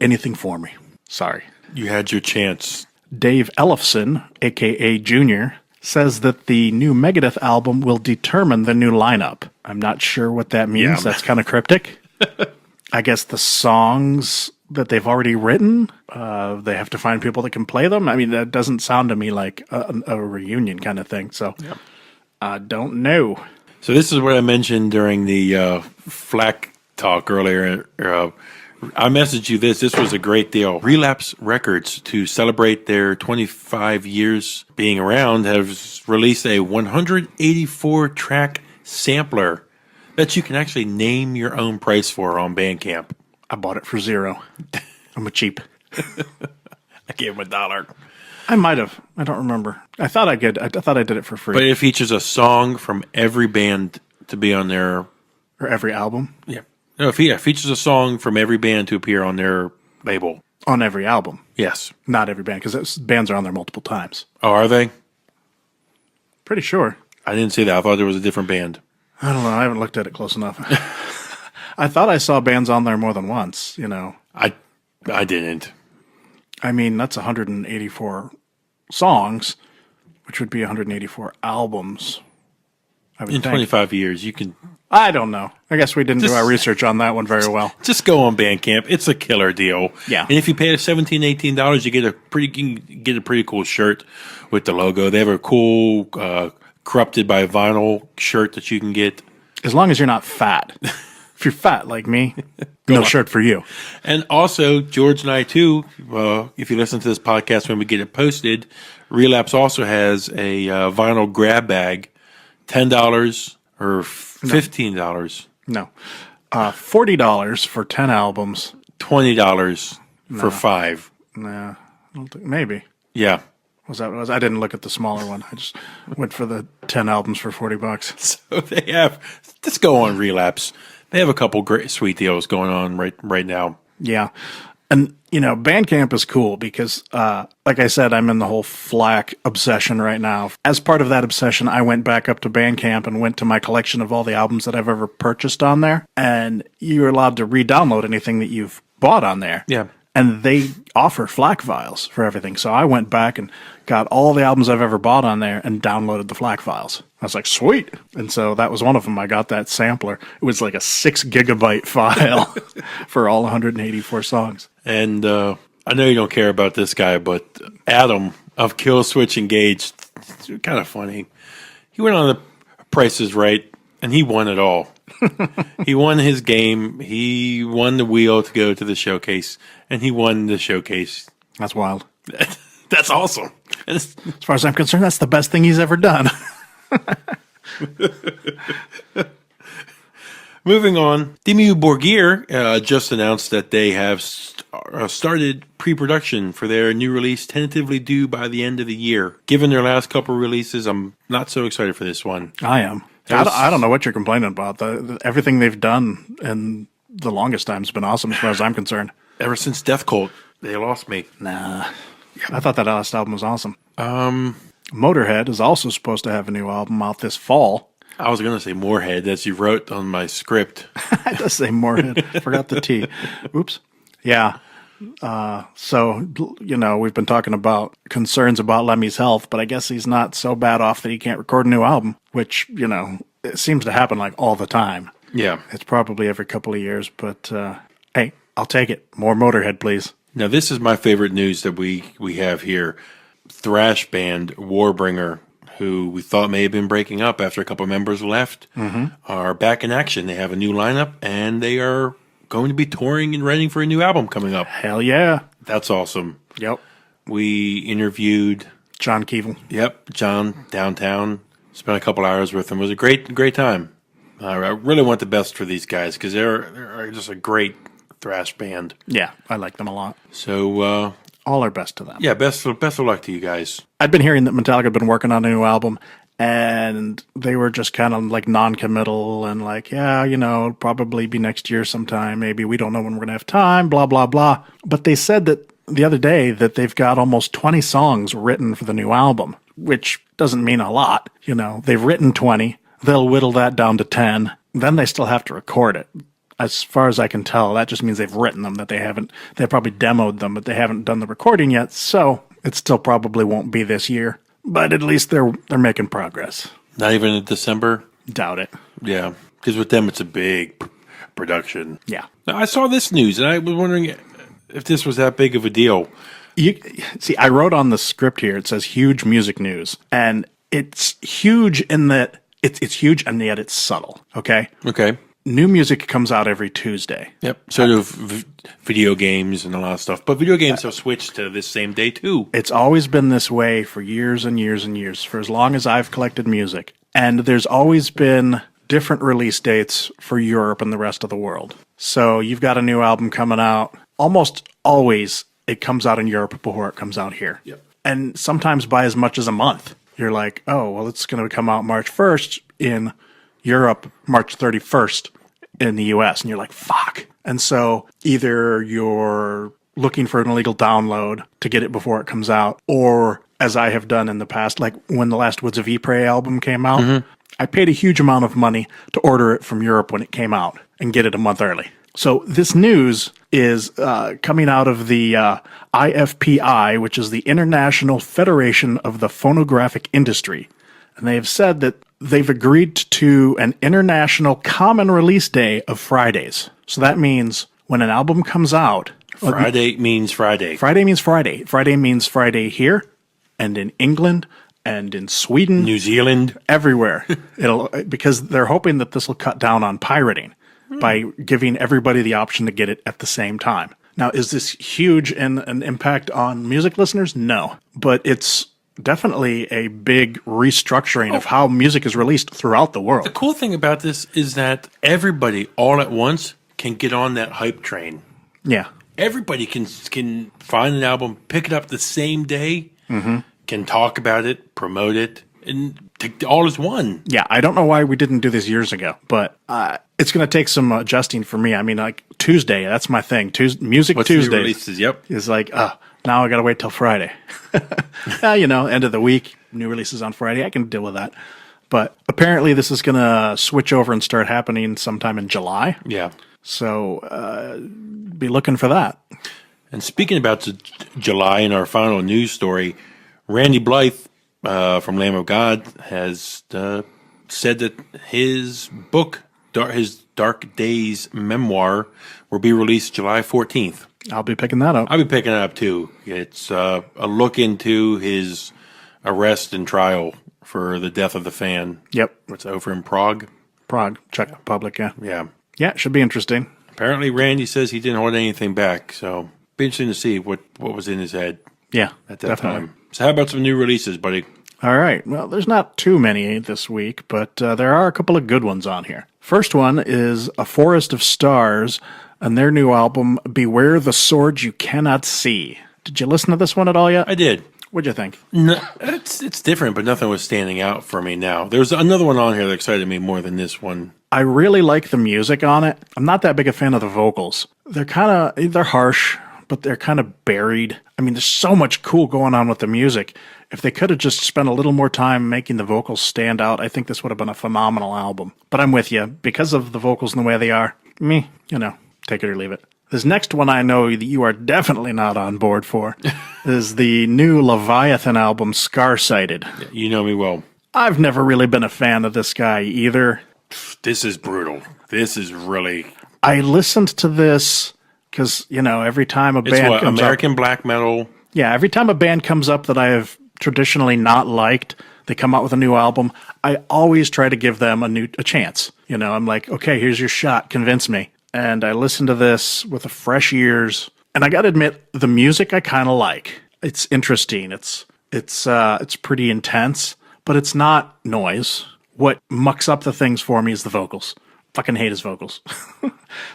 anything for me. Sorry. You had your chance. Dave Ellefson, a.k.a. Junior, says that the new Megadeth album will determine the new lineup. I'm not sure what that means. Yeah. That's kind of cryptic. I guess the songs that they've already written, they have to find people that can play them. I mean, that doesn't sound to me like a reunion kind of thing. So I don't know. So this is what I mentioned during the Flack talk earlier. I messaged you this. This was a great deal. Relapse Records, to celebrate their 25 years being around, have released a 184-track sampler that you can actually name your own price for on Bandcamp. I bought it for $0. I'm a cheap. I gave him $1. I might have. I don't remember. I thought I did it for free. But it features a song from every band to be on their... Or every album? Yeah. No, it features a song from every band to appear on their label. On every album? Yes. Not every band, because bands are on there multiple times. Oh, are they? Pretty sure. I didn't see that. I thought there was a different band. I don't know. I haven't looked at it close enough. I thought I saw bands on there more than once, I didn't. I mean, that's 184 songs, which would be 184 albums. In 25 years, you can... I don't know. I guess we didn't do our research on that one very well. Just go on Bandcamp. It's a killer deal. Yeah. And if you pay $17, $18, you get a pretty cool shirt with the logo. They have a cool corrupted by vinyl shirt that you can get. As long as you're not fat. If you're fat like me, no shirt for you. And also, George and I, too, if you listen to this podcast when we get it posted, Relapse also has a vinyl grab bag $10 or $15? No. $40 for 10 albums. $20 for 5? Nah, I don't think, maybe. Yeah. I didn't look at the smaller one. I just went for the 10 albums for $40. So they have, let's go on Relapse. They have a couple great sweet deals going on right now. Yeah. And, Bandcamp is cool because, like I said, I'm in the whole FLAC obsession right now. As part of that obsession, I went back up to Bandcamp and went to my collection of all the albums that I've ever purchased on there. And you're allowed to re-download anything that you've bought on there. Yeah. And they offer FLAC files for everything. So I went back and got all the albums I've ever bought on there and downloaded the FLAC files. I was like, sweet. And so that was one of them. I got that sampler. It was like a 6 gigabyte file for all 184 songs. And I know you don't care about this guy, but Adam of Kill Switch Engaged, it's kind of funny. He went on the Price is Right, and he won it all. He won his game. He won the wheel to go to the showcase, and he won the showcase. That's wild. That's awesome. As far as I'm concerned, that's the best thing he's ever done. Moving on, Dimmu Borgir just announced that they have started pre-production for their new release, tentatively due by the end of the year. Given their last couple releases, I'm not so excited for this one. I am. I don't know what you're complaining about. Everything they've done in the longest time has been awesome as far as I'm concerned. Ever since Death Cult, they lost me. Nah. I thought that last album was awesome. Motorhead is also supposed to have a new album out this fall. I was going to say Moorhead, as you wrote on my script. It does say Moorhead. Forgot the T. Oops. Yeah. So, we've been talking about concerns about Lemmy's health, but I guess he's not so bad off that he can't record a new album, which, it seems to happen like all the time. Yeah. It's probably every couple of years, but hey, I'll take it. More Motorhead, please. Now, this is my favorite news that we have here. Thrash band Warbringer, who we thought may have been breaking up after a couple of members left, are back in action. They have a new lineup, and they are going to be touring and writing for a new album coming up. Hell yeah. That's awesome. Yep. We interviewed John Keeble. Yep, John downtown. Spent a couple hours with him. It was a great time. I really want the best for these guys because they're just a great thrash band. Yeah, I like them a lot. So all our best to them. Yeah, best of luck to you guys. I'd been hearing that Metallica had been working on a new album, and they were just kind of like non-committal and like, yeah, it'll probably be next year sometime. Maybe we don't know when we're going to have time, blah, blah, blah. But they said that the other day that they've got almost 20 songs written for the new album, which doesn't mean a lot. They've written 20. They'll whittle that down to 10. Then they still have to record it. As far as I can tell, that just means they've written them, that they probably demoed them, but they haven't done the recording yet. So it still probably won't be this year. But at least they're making progress. Not even in December? Doubt it. Yeah, because with them it's a big production. Yeah. Now, I saw this news, and I was wondering if this was that big of a deal. See, I wrote on the script here, it says huge music news. And it's huge in that it's huge, and yet it's subtle, okay? Okay. New music comes out every Tuesday. Yep. Sort of video games and a lot of stuff. But video games have switched to this same day, too. It's always been this way for years and years and years, for as long as I've collected music. And there's always been different release dates for Europe and the rest of the world. So you've got a new album coming out. Almost always it comes out in Europe before it comes out here. Yep. And sometimes by as much as a month. You're like, oh, well, it's going to come out March 1st in Europe, March 31st in the US. And you're like, fuck. And so either you're looking for an illegal download to get it before it comes out, or as I have done in the past, like when the last Woods of Ypres album came out, I paid a huge amount of money to order it from Europe when it came out and get it a month early. So this news is coming out of the IFPI, which is the International Federation of the Phonographic Industry. And they have said that they've agreed to an international common release day of Fridays. So that means when an album comes out... Friday means Friday. Friday means Friday. Friday means Friday here and in England and in Sweden. New Zealand. Everywhere. Because they're hoping that this will cut down on pirating by giving everybody the option to get it at the same time. Now, is this huge in an impact on music listeners? No. But it's definitely a big restructuring of how music is released throughout the world. The cool thing about this is that everybody all at once can get on that hype train. Yeah. Everybody can find an album, pick it up the same day, can talk about it, promote it, and all is one. Yeah, I don't know why we didn't do this years ago, but it's going to take some adjusting for me. I mean, like Tuesday, that's my thing. Music What's Tuesday releases? Yep. is like, now I got to wait till Friday. End of the week, new releases on Friday. I can deal with that. But apparently this is going to switch over and start happening sometime in July. Yeah. So be looking for that. And speaking about July and our final news story, Randy Blythe from Lamb of God has said that his book, his Dark Days memoir, will be released July 14th. I'll be picking that up. I'll be picking it up too. It's a look into his arrest and trial for the death of the fan. Yep. It's over in Prague. Czech Republic, yeah. Yeah. Yeah, it should be interesting. Apparently Randy says he didn't hold anything back, so be interesting to see what was in his head Yeah, at that definitely. time. So how about some new releases, buddy? All right. Well, there's not too many this week, but there are a couple of good ones on here. First one is A Forest of Stars and their new album, Beware the Sword You Cannot See. Did you listen to this one at all yet? I did. What'd you think? No, it's different, but nothing was standing out for me now. There's another one on here that excited me more than this one. I really like the music on it. I'm not that big a fan of the vocals. They're harsh, but they're kind of buried. I mean, there's so much cool going on with the music. If they could have just spent a little more time making the vocals stand out, I think this would have been a phenomenal album. But I'm with you. Because of the vocals and the way they are, take it or leave it. This next one I know that you are definitely not on board for is the new Leviathan album, Scar-Sighted. You know me well. I've never really been a fan of this guy either. This is brutal. This is really... I listened to this because, every time a band comes American up... black metal. Yeah, every time a band comes up that I have traditionally not liked, they come out with a new album, I always try to give them a chance. I'm like, okay, here's your shot, convince me. And I listened to this with fresh ears, and I got to admit, the music I kind of like. It's interesting. It's pretty intense, but it's not noise. What mucks up the things for me is the vocals. Fucking hate his vocals.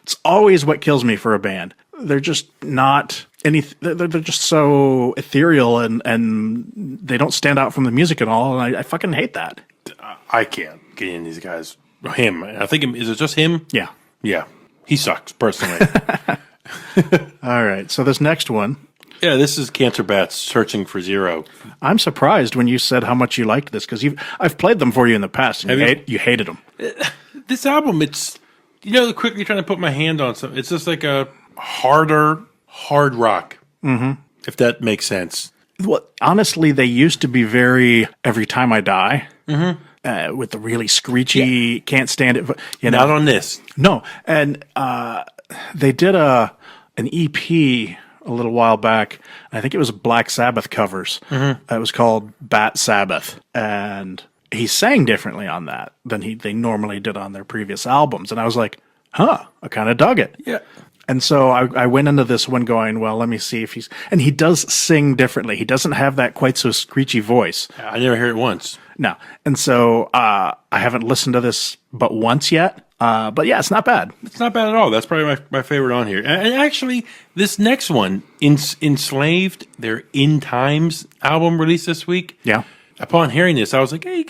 It's always what kills me for a band. They're just not they're just so ethereal and they don't stand out from the music at all. And I fucking hate that. I can't get in these guys. Him. I think, is it just him? Yeah. Yeah. He sucks, personally. All right. So this next one. Yeah, this is Cancer Bats, Searching for Zero. I'm surprised when you said how much you liked this, because I've played them for you in the past, and you hated them. This album, it's, quickly trying to put my hand on something. It's just like a hard rock, if that makes sense. Well, honestly, they used to be very Every Time I Die, with the really screechy, can't stand it. Not on this. No, and they did an EP a little while back. I think it was Black Sabbath covers. It was called Bat Sabbath, and he sang differently on that than they normally did on their previous albums. And I was like, I kind of dug it. Yeah. And so I went into this one going, well, let me see if and he does sing differently. He doesn't have that quite so screechy voice. I never heard it once. No. And so I haven't listened to this but once yet. But yeah, it's not bad. It's not bad at all. That's probably my favorite on here. And actually, this next one, Enslaved, their In Times album released this week. Yeah. Upon hearing this, I was like, hey,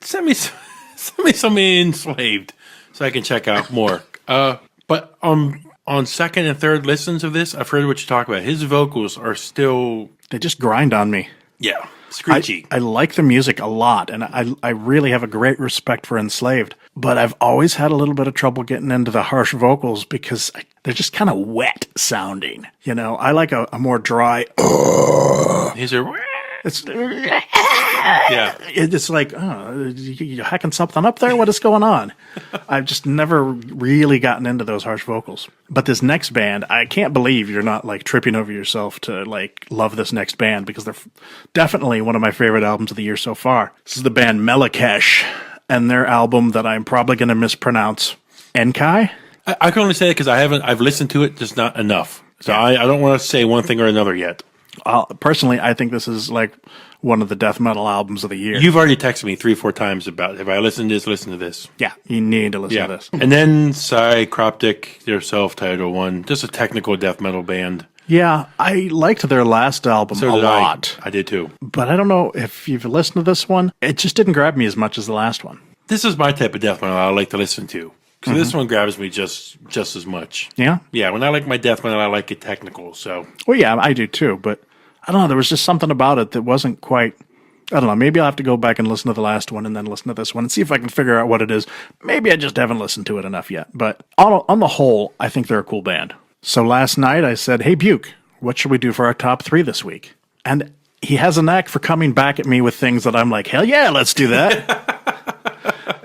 send me some Enslaved so I can check out more. But on second and third listens of this, I've heard what you talk about. His vocals are still... They just grind on me. Yeah, screechy. I like the music a lot, and I really have a great respect for Enslaved. But I've always had a little bit of trouble getting into the harsh vocals because they're just kind of wet sounding. I like a more dry... His are... It's... Yeah. It's like, you hacking something up there? What is going on? I've just never really gotten into those harsh vocals. But this next band, I can't believe you're not like tripping over yourself to like love this next band, because they're definitely one of my favorite albums of the year so far. This is the band Metalheads and their album that I'm probably going to mispronounce, Enkai. I can only say it because I've listened to it, just not enough. So I don't want to say one thing or another yet. Personally, I think this is like one of the death metal albums of the year. You've already texted me 3-4 times about, have I listened to this, listen to this. Yeah, you need to listen to this. And then Croptic, their self-titled one, just a technical death metal band. Yeah, I liked their last album a lot. I did too. But I don't know if you've listened to this one. It just didn't grab me as much as the last one. This is my type of death metal I like to listen to. Because this one grabs me just as much. Yeah? Yeah, when I like my death metal, I like it technical, so. Well, yeah, I do too. But I don't know, there was just something about it that wasn't quite... I don't know, maybe I'll have to go back and listen to the last one and then listen to this one and see if I can figure out what it is. Maybe I just haven't listened to it enough yet. But on the whole, I think they're a cool band. So last night I said, hey, Buke, what should we do for our top 3 this week? And he has a knack for coming back at me with things that I'm like, hell yeah, let's do that.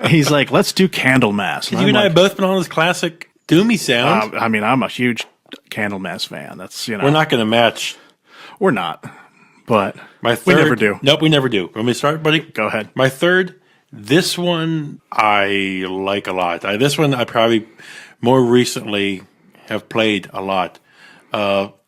He's like, let's do Candlemass. You and I have both been on this classic doomy sound. I mean, I'm a huge Candlemass fan. That's, We're not going to match. We're not. But my third, we never do. Nope, we never do. Want me to start, buddy? Go ahead. My third, this one I like a lot. This one I probably more recently have played a lot.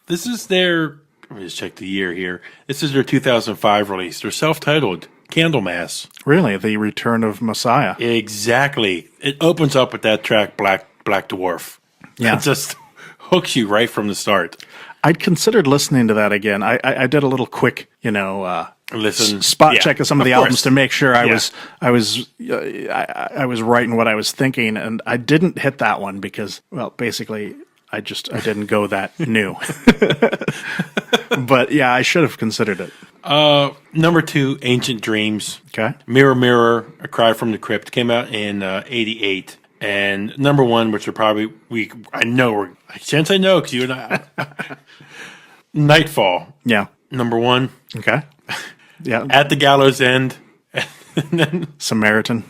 This is their, let me just check the year here. This is their 2005 release. They're self-titled, Candlemass. Really? The Return of Messiah. Exactly. It opens up with that track, Black Dwarf. Yeah. It just hooks you right from the start. I'd considered listening to that again. I did a little quick, spot check of some of the albums to make sure I was writing what I was thinking, and I didn't hit that one because, well, basically I didn't go that new. But yeah, I should have considered it. Number 2, Ancient Dreams. Okay. Mirror, Mirror, A Cry from the Crypt came out in '88. And number 1, which are probably I can't say no because you and I. Nightfall. Yeah. Number 1. Okay. Yeah. At the Gallows End. And then Samaritan.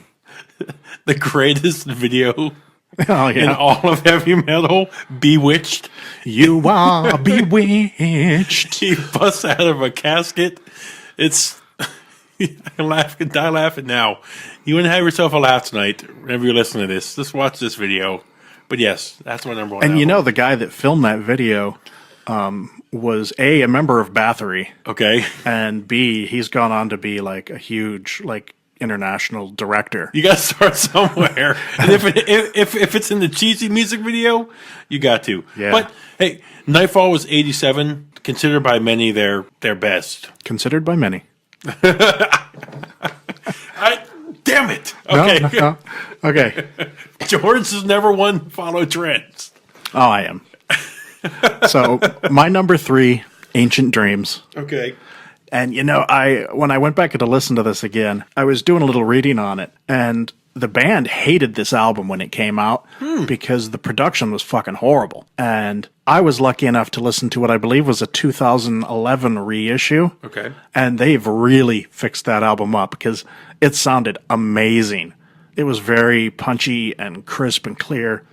The greatest video in all of heavy metal, Bewitched. You are bewitched. He busts out of a casket. It's I can laugh and die laughing now. You want to have yourself a laugh tonight whenever you're listening to this. Just watch this video. But yes, that's my number 1 And album. the guy that filmed that video was A, member of Bathory. Okay. And B, he's gone on to be like a huge international director. You got to start somewhere. And if it's in the cheesy music video, you got to. Yeah. But hey, Nightfall was '87, considered by many their best. Considered by many. Damn it. Okay. No. Okay. George has never won follow trends. Oh, I am. So my number 3, Ancient Dreams. Okay. And when I went back to listen to this again, I was doing a little reading on it, and the band hated this album when it came out because the production was fucking horrible. And I was lucky enough to listen to what I believe was a 2011 reissue. Okay. And they've really fixed that album up because it sounded amazing. It was very punchy and crisp and clear.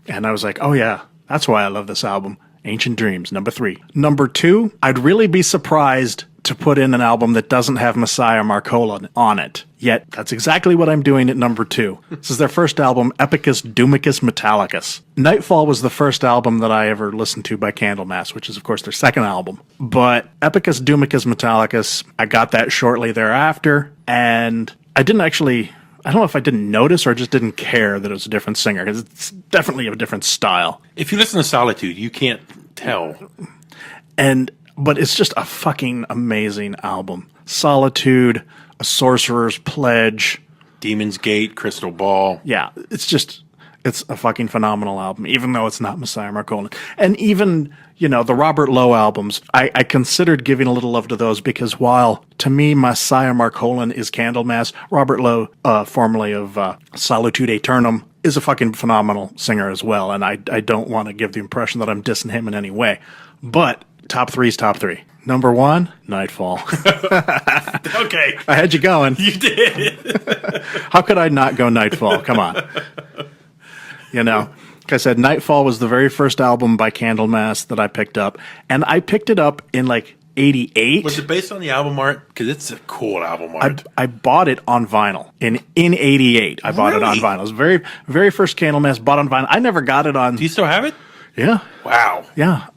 And I was like, oh yeah, that's why I love this album. Ancient Dreams, number 3. Number 2, I'd really be surprised to put in an album that doesn't have Messiah Marcola on it. Yet, that's exactly what I'm doing at number 2. This is their first album, Epicus Doomicus Metallicus. Nightfall was the first album that I ever listened to by Candlemass, which is, of course, their second album. But Epicus Doomicus Metallicus, I got that shortly thereafter, and I don't know if I didn't notice or just didn't care that it was a different singer, because it's definitely a different style. If you listen to Solitude, you can't tell. But it's just a fucking amazing album. Solitude, A Sorcerer's Pledge. Demon's Gate, Crystal Ball. Yeah, it's a fucking phenomenal album, even though it's not Messiah Marcola. And even, the Robert Lowe albums, I considered giving a little love to those because while, to me, Messiah Marcola is Candlemass, Robert Lowe, formerly of Solitude Aeternum, is a fucking phenomenal singer as well. And I don't want to give the impression that I'm dissing him in any way. But top 3 is top 3. Number 1, Nightfall. Okay. I had you going. You did. How could I not go Nightfall? Come on. Like I said, Nightfall was the very first album by Candlemass that I picked up. And I picked it up in 88. Was it based on the album art? Because it's a cool album art. I bought it on vinyl. In 88, I bought it on vinyl. It was the very, very first Candlemass, bought on vinyl. I never got it on... Do you still have it? Yeah. Wow. Yeah.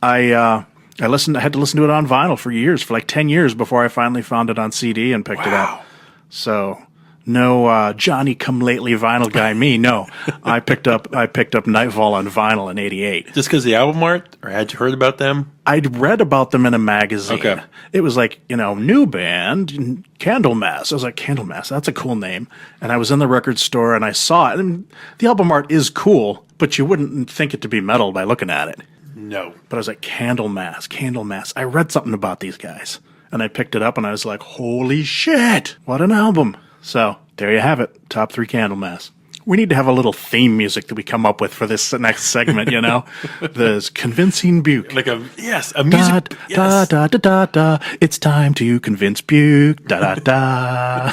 I had to listen to it on vinyl for years, for like 10 years before I finally found it on CD and picked it up. So no Johnny come lately vinyl guy me. No, I picked up Nightfall on vinyl in '88. Just because the album art, or had you heard about them? I'd read about them in a magazine. Okay. It was like, new band, Candlemass. I was like, Candlemass, that's a cool name. And I was in the record store and I saw it. And the album art is cool, but you wouldn't think it to be metal by looking at it. No. But I was like, Candlemass. I read something about these guys. And I picked it up and I was like, holy shit, what an album. So there you have it, top 3 Candlemass. We need to have a little theme music that we come up with for this next segment, The convincing Buke. Like a music. Da, da, da, da, da. It's time to convince Buke. Da, da, da.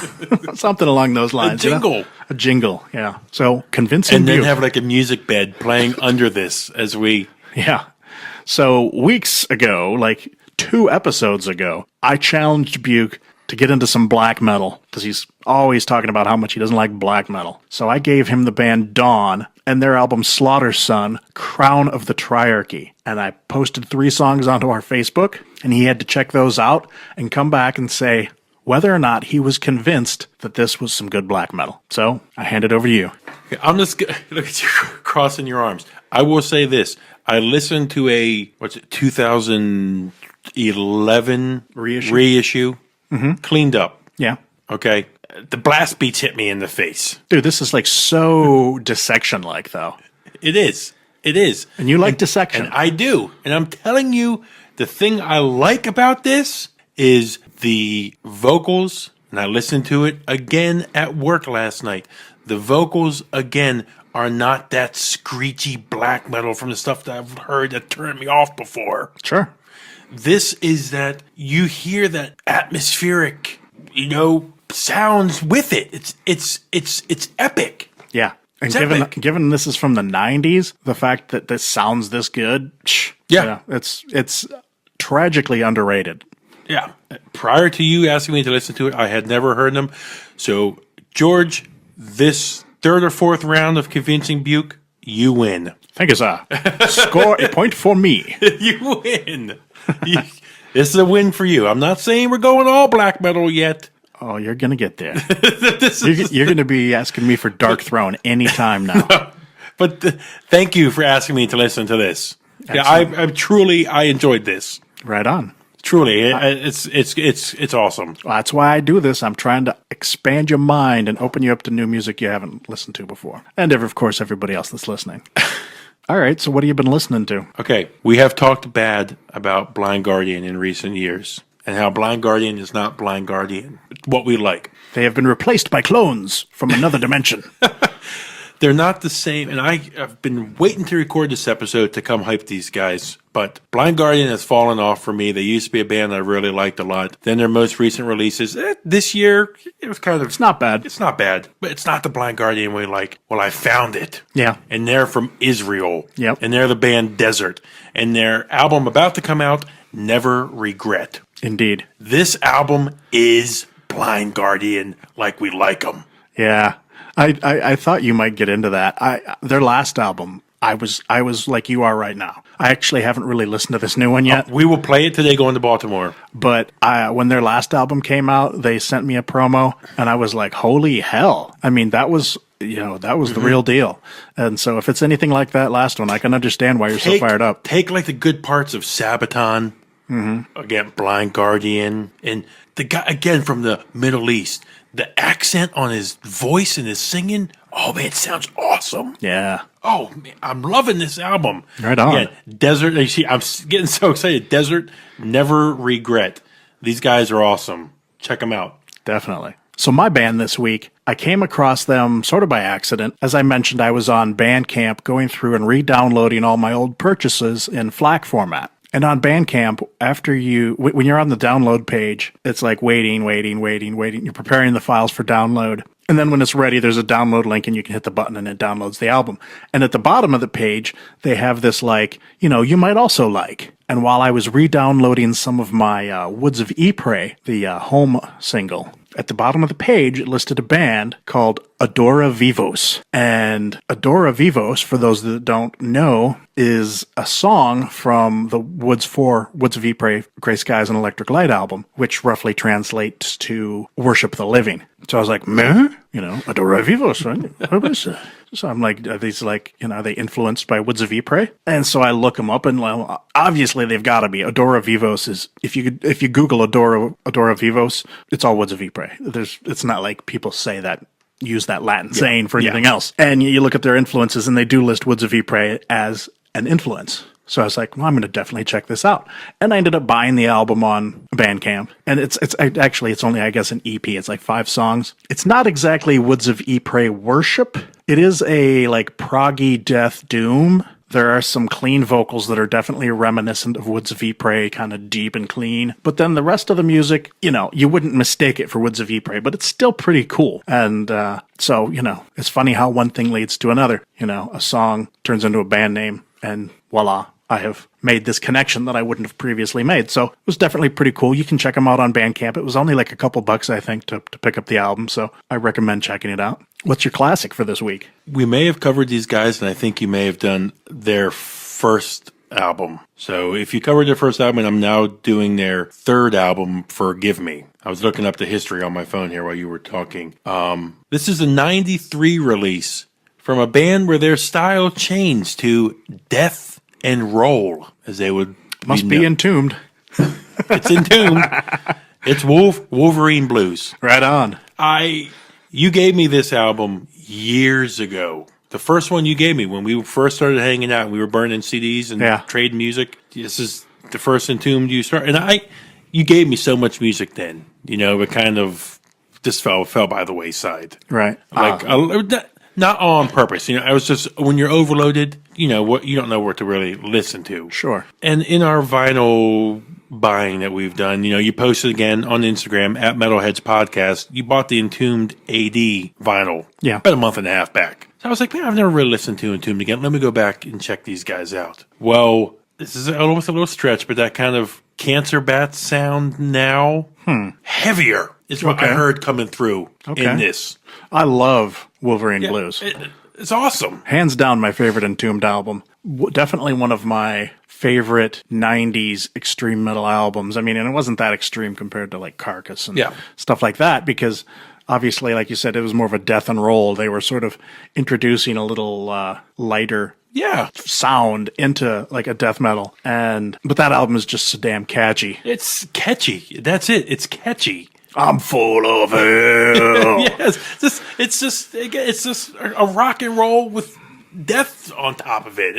Something along those lines. A jingle. A jingle, yeah. So convincing And then Buke. have like a music bed playing under this as we... Yeah. So weeks ago, like 2 episodes ago, I challenged Buke to get into some black metal, because he's always talking about how much he doesn't like black metal. So I gave him the band Dawn and their album Slaughter Son, Crown of the Triarchy. And I posted 3 songs onto our Facebook, and he had to check those out and come back and say whether or not he was convinced that this was some good black metal. So I hand it over to you. I'm just look at you crossing your arms. I will say this. I listened to a 2011 reissue. Cleaned up. Yeah. Okay. The blast beats hit me in the face. Dude, this is like so dissection-like, though. It is. And you like dissection. And I do. And I'm telling you, the thing I like about this is the vocals. And I listened to it again at work last night. The vocals, again, are not that screechy black metal from the stuff that I've heard that turned me off before. Sure. This is that you hear that atmospheric, sounds with it. It's epic. Yeah. And It's given this is from the 90s, the fact that this sounds this good, it's tragically underrated. Yeah. Prior to you asking me to listen to it, I had never heard them. So, George, this 3rd or 4th round of Convincing Buke, you win. Thank you, sir. Score a point for me. You win. This is a win for you. I'm not saying we're going all black metal yet. Oh, you're going to get there. You're going to be asking me for Dark Throne anytime now. But thank you for asking me to listen to this. Yeah, I enjoyed this. Right on. Truly, it's awesome. Well, that's why I do this. I'm trying to expand your mind and open you up to new music you haven't listened to before. And, of course, everybody else that's listening. All right, so what have you been listening to? Okay, we have talked bad about Blind Guardian in recent years, and how Blind Guardian is not Blind Guardian, what we like. They have been replaced by clones from another dimension. They're not the same, and I've been waiting to record this episode to come hype these guys, but Blind Guardian has fallen off for me. They used to be a band I really liked a lot. Then their most recent releases, this year, it was kind of... It's not bad. It's not bad, but it's not the Blind Guardian we like. Well, I found it. Yeah. And they're from Israel. Yep. And they're the band Desert. And their album about to come out, Never Regret. Indeed. This album is Blind Guardian like we like them. Yeah. I thought you might get into that. Their last album, I was like you are right now. I actually haven't really listened to this new one yet. We will play it today going to Baltimore. But when their last album came out, they sent me a promo, and I was like, holy hell. I mean, that was the real deal. And so if it's anything like that last one, I can understand why you're so fired up. Take like the good parts of Sabaton, again, Blind Guardian, and the guy, again, from the Middle East. The accent on his voice and his singing, oh man, it sounds awesome. Yeah. Oh man, I'm loving this album. Right on. Again, Desert, you see, I'm getting so excited. Desert, Never Regret. These guys are awesome. Check them out. Definitely. So my band this week, I came across them sort of by accident. As I mentioned, I was on Bandcamp going through and re-downloading all my old purchases in FLAC format. And on Bandcamp, when you're on the download page, it's like waiting. You're preparing the files for download. And then when it's ready, there's a download link and you can hit the button and it downloads the album. And at the bottom of the page, they have this you might also like. And while I was re-downloading some of my Woods of Ypres, the home single, at the bottom of the page, it listed a band called Adora Vivos. And Adora Vivos, for those that don't know, is a song from the Woods of Ypres, Gray Skies and Electric Light album, which roughly translates to Worship the Living. So I was like, meh? Adora Vivos, right? What is that? So I'm like, are these like, are they influenced by Woods of Ypres? And so I look them up, and well, obviously they've got to be. Adora Vivos is, if you Google Adora Vivos, it's all Woods of Ypres. It's not like people say that, use that Latin saying for anything else. And you look at their influences, and they do list Woods of Ypres as an influence. So I was like, well, I'm going to definitely check this out. And I ended up buying the album on Bandcamp. And it's only, I guess, an EP. It's like 5 songs. It's not exactly Woods of Ypres worship. It is a like proggy death doom. There are some clean vocals that are definitely reminiscent of Woods of Ypres, kind of deep and clean. But then the rest of the music, you wouldn't mistake it for Woods of Ypres, but it's still pretty cool. And so, it's funny how one thing leads to another. A song turns into a band name, and voila, I have made this connection that I wouldn't have previously made. So it was definitely pretty cool. You can check them out on Bandcamp. It was only like a couple bucks, I think, to pick up the album. So I recommend checking it out. What's your classic for this week? We may have covered these guys, and I think you may have done their first album. So if you covered their first album, and I'm now doing their third album, Forgive Me. I was looking up the history on my phone here while you were talking. This is a 93 release from a band where their style changed to death and roll, as they would must be entombed. It's entombed. It's Wolverine Blues. Right on. You gave me this album years ago. The first one you gave me when we first started hanging out and we were burning CDs and trading music. This is the first Entombed you started. And you gave me so much music then. It kind of just fell by the wayside. Right. Not on purpose. I was just, when you're overloaded, you don't know what to really listen to. Sure. And in our vinyl buying that we've done, you posted again on Instagram at Metalheads Podcast, you bought the Entombed AD vinyl. Yeah. About a month and a half back. So I was like, man, I've never really listened to Entombed again. Let me go back and check these guys out. Well, this is almost a little stretch, but that kind of cancer bat sound now, heavier is what I heard coming through in this. I love Wolverine Blues. It's awesome. Hands down my favorite Entombed album. Definitely one of my favorite 90s extreme metal albums. I mean, and it wasn't that extreme compared to like Carcass and stuff like that, because obviously, like you said, it was more of a death and roll. They were sort of introducing a little lighter sound into like a death metal. But that album is just so damn catchy. It's catchy. That's it. It's catchy. I'm full of hell. Yes, it's just a rock and roll with death on top of it.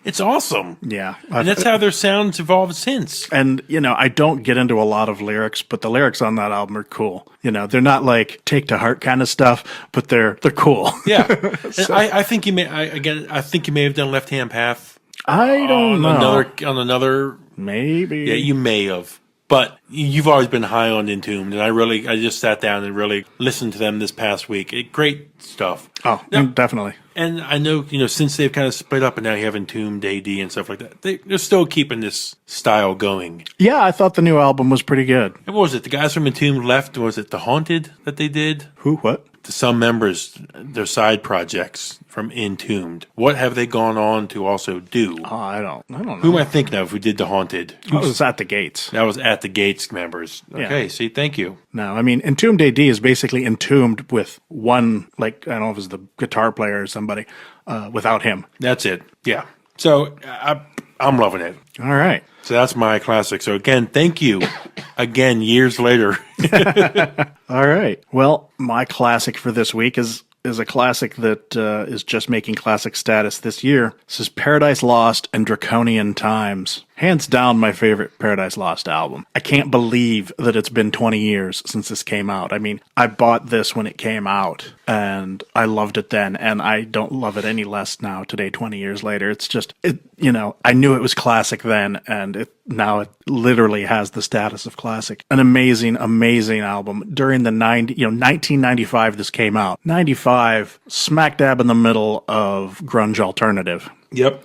It's awesome. Yeah, and that's how their sounds evolved since. And I don't get into a lot of lyrics, but the lyrics on that album are cool. They're not like take to heart kind of stuff, but they're cool. Yeah, so, I think you may. I think you may have done Left Hand Path. I don't know. On another, maybe. Yeah, you may have. But you've always been high on Entombed, and I just sat down and really listened to them this past week. Great stuff. Oh, now, definitely. And I know, since they've kind of split up and now you have Entombed AD and stuff like that, they're still keeping this style going. Yeah, I thought the new album was pretty good. And what was it? The guys from Entombed left. Was it The Haunted that they did? Who? What? Some members, their side projects from Entombed. What have they gone on to also do? Oh, I don't know. Who am I thinking of who did The Haunted? That was At the Gates. That was At the Gates members. Okay, see, thank you. No, I mean, Entombed AD is basically entombed with one, like, I don't know if it was the guitar player or somebody, without him. That's it. Yeah. So I'm loving it. All right. So that's my classic. So again, thank you. Again, years later. All right. Well, my classic for this week is a classic that is just making classic status this year. This is Paradise Lost and Draconian Times. Hands down my favorite Paradise Lost album. I can't believe that it's been 20 years since this came out. I mean, I bought this when it came out, and I loved it then, and I don't love it any less now today, 20 years later. It's just, I knew it was classic then, and now it literally has the status of classic. An amazing, amazing album. During the 1995 this came out. 95, smack dab in the middle of grunge alternative. Yep.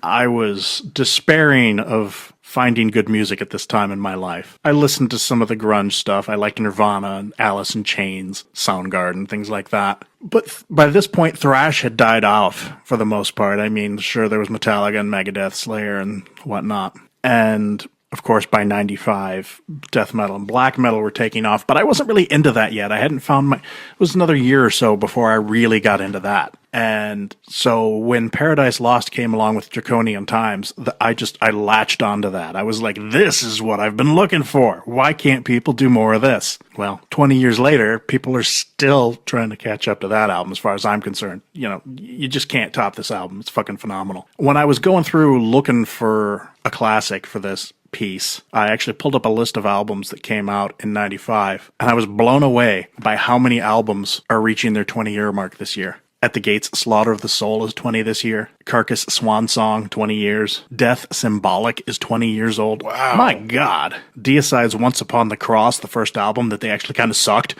I was despairing of finding good music at this time in my life. I listened to some of the grunge stuff. I liked Nirvana and Alice in Chains, Soundgarden, things like that. But by this point, thrash had died off for the most part. I mean, sure, there was Metallica and Megadeth, Slayer, and whatnot. And of course, by 95, death metal and black metal were taking off, but I wasn't really into that yet. I hadn't found it was another year or so before I really got into that. And so when Paradise Lost came along with Draconian Times, I latched onto that. I was like, this is what I've been looking for. Why can't people do more of this? Well, 20 years later, people are still trying to catch up to that album as far as I'm concerned. You know, you just can't top this album. It's fucking phenomenal. When I was going through looking for a classic for this piece, I actually pulled up a list of albums that came out in 95, and I was blown away by how many albums are reaching their 20-year mark this year. At the Gates, Slaughter of the Soul is 20 this year. Carcass, Swan Song, 20 years. Death, Symbolic is 20 years old. Wow. My God. Deicide's Once Upon the Cross, the first album that they actually kind of sucked.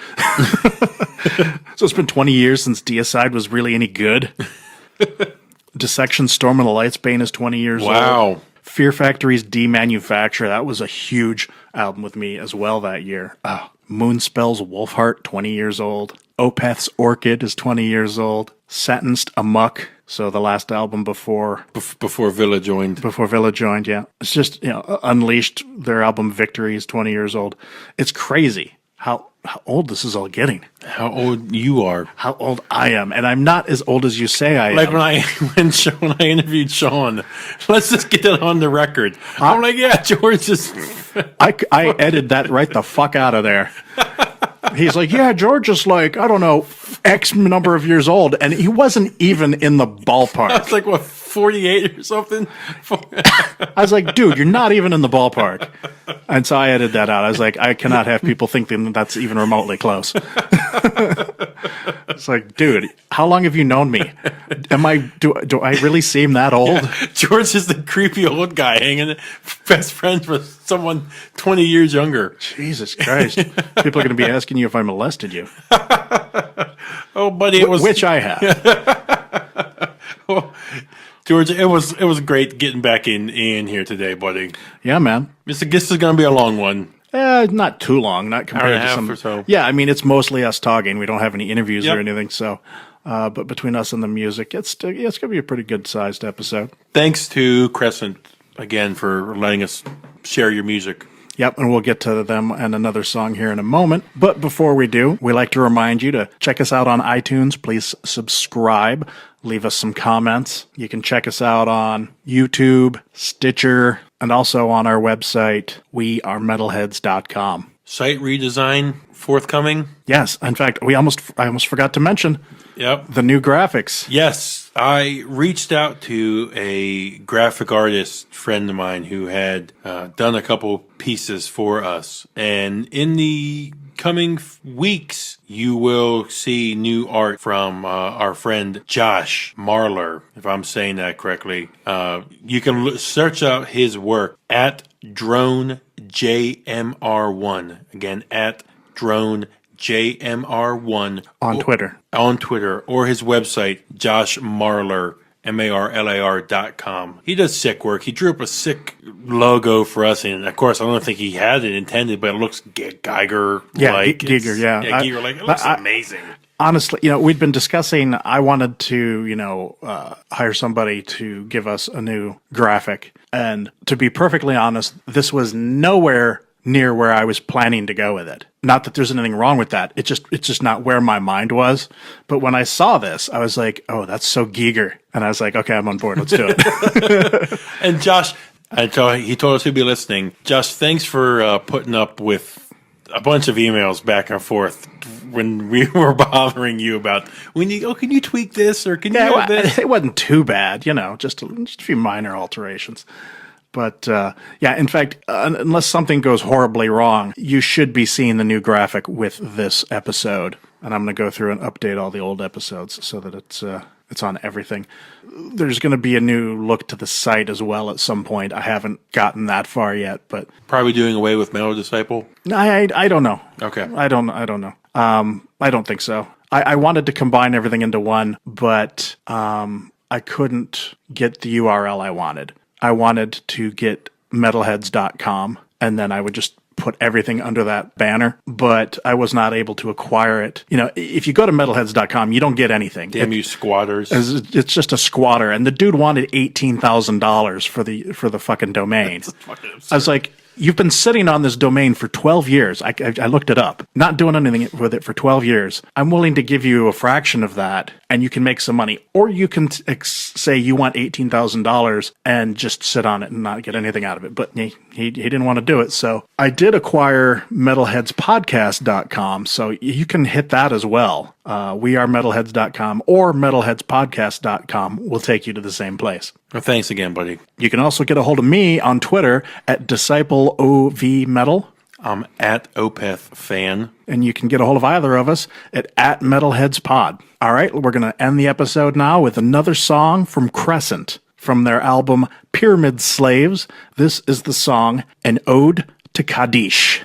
So it's been 20 years since Deicide was really any good. Dissection, Storm of the Lightsbane is 20 years old. Wow. Fear Factory's Demanufacture, that was a huge album with me as well that year. Moonspell's Wolfheart, 20 years old. Opeth's Orchid is 20 years old. Sentenced, Amok, so the last album before Villa joined. Before Villa joined, yeah. It's just, Unleashed, their album Victory is 20 years old. It's crazy how old this is all getting. How old you are. How old I am. And I'm not as old as you say I am. Like when I interviewed Sean, let's just get that on the record. I'm like, yeah, George is... I edited that right the fuck out of there. He's like, yeah, George is like, I don't know, X number of years old. And he wasn't even in the ballpark. That's like, what, 48 or something? I was like, dude, you're not even in the ballpark. And so I edited that out. I was like, I cannot have people think that that's even remotely close. It's like, dude, how long have you known me? Do I really seem that old? Yeah. George is the creepy old guy hanging best friends with someone 20 years younger. Jesus Christ. People are going to be asking you if I molested you. Oh, buddy, it was... Which I have. Well, George, it was great getting back in here today, buddy. Yeah, man. This is going to be a long one. Not too long, not compared to some. Or so. Yeah, I mean, it's mostly us talking. We don't have any interviews or anything, so. But between us and the music, it's going to be a pretty good-sized episode. Thanks to Crescent, again, for letting us share your music. Yep, and we'll get to them and another song here in a moment. But before we do, we like to remind you to check us out on iTunes. Please subscribe. Leave us some comments. You can check us out on YouTube, Stitcher, and also on our website, wearemetalheads.com. Site redesign forthcoming? Yes, in fact, I almost forgot to mention the new graphics. Yes, I reached out to a graphic artist friend of mine who had done a couple pieces for us. And in the coming weeks, you will see new art from our friend Josh Marler, if I'm saying that correctly. You can search out his work at DroneJMR1. Again, at DroneJMR1. On Twitter. On Twitter, or his website, Josh Marler, MARLAR.com. He does sick work. He drew up a sick logo for us, and of course, I don't think he had it intended, but it looks Geiger-like. Yeah, Geiger, yeah. Yeah, Geiger-like. It looks amazing. Honestly, we'd been discussing, I wanted to, hire somebody to give us a new graphic. And to be perfectly honest, this was nowhere near where I was planning to go with it. Not that there's anything wrong with that. It's just not where my mind was. But when I saw this, I was like, oh, that's so Geiger. And I was like, okay, I'm on board. Let's do it. And Josh, he told us he'd be listening. Josh, thanks for putting up with a bunch of emails back and forth when we were bothering you about, can you tweak this or can you do this? It wasn't too bad, just a few minor alterations. But, in fact, unless something goes horribly wrong, you should be seeing the new graphic with this episode. And I'm going to go through and update all the old episodes so that it's on everything. There's going to be a new look to the site as well at some point. I haven't gotten that far yet, but... Probably doing away with Metal Disciple? I don't know. Okay. I don't know. I don't think so. I wanted to combine everything into one, but I couldn't get the URL I wanted. I wanted to get metalheads.com, and then I would just put everything under that banner, but I was not able to acquire it. You know, if you go to metalheads.com, you don't get anything. Damn you squatters. It's just a squatter, and the dude wanted $18,000 for the fucking domain. I was like, you've been sitting on this domain for 12 years. I looked it up. Not doing anything with it for 12 years. I'm willing to give you a fraction of that, and you can make some money. Or you can say you want $18,000 and just sit on it and not get anything out of it. But he didn't want to do it. So I did acquire metalheadspodcast.com, so you can hit that as well. wearemetalheads.com or metalheadspodcast.com will take you to the same place. Well, thanks again, buddy. You can also get a hold of me on Twitter at DiscipleOVMetal. I'm at Opeth Fan. And you can get a hold of either of us at @MetalheadsPod. All right, we're going to end the episode now with another song from Crescent from their album Pyramid Slaves. This is the song An Ode to Kaddish.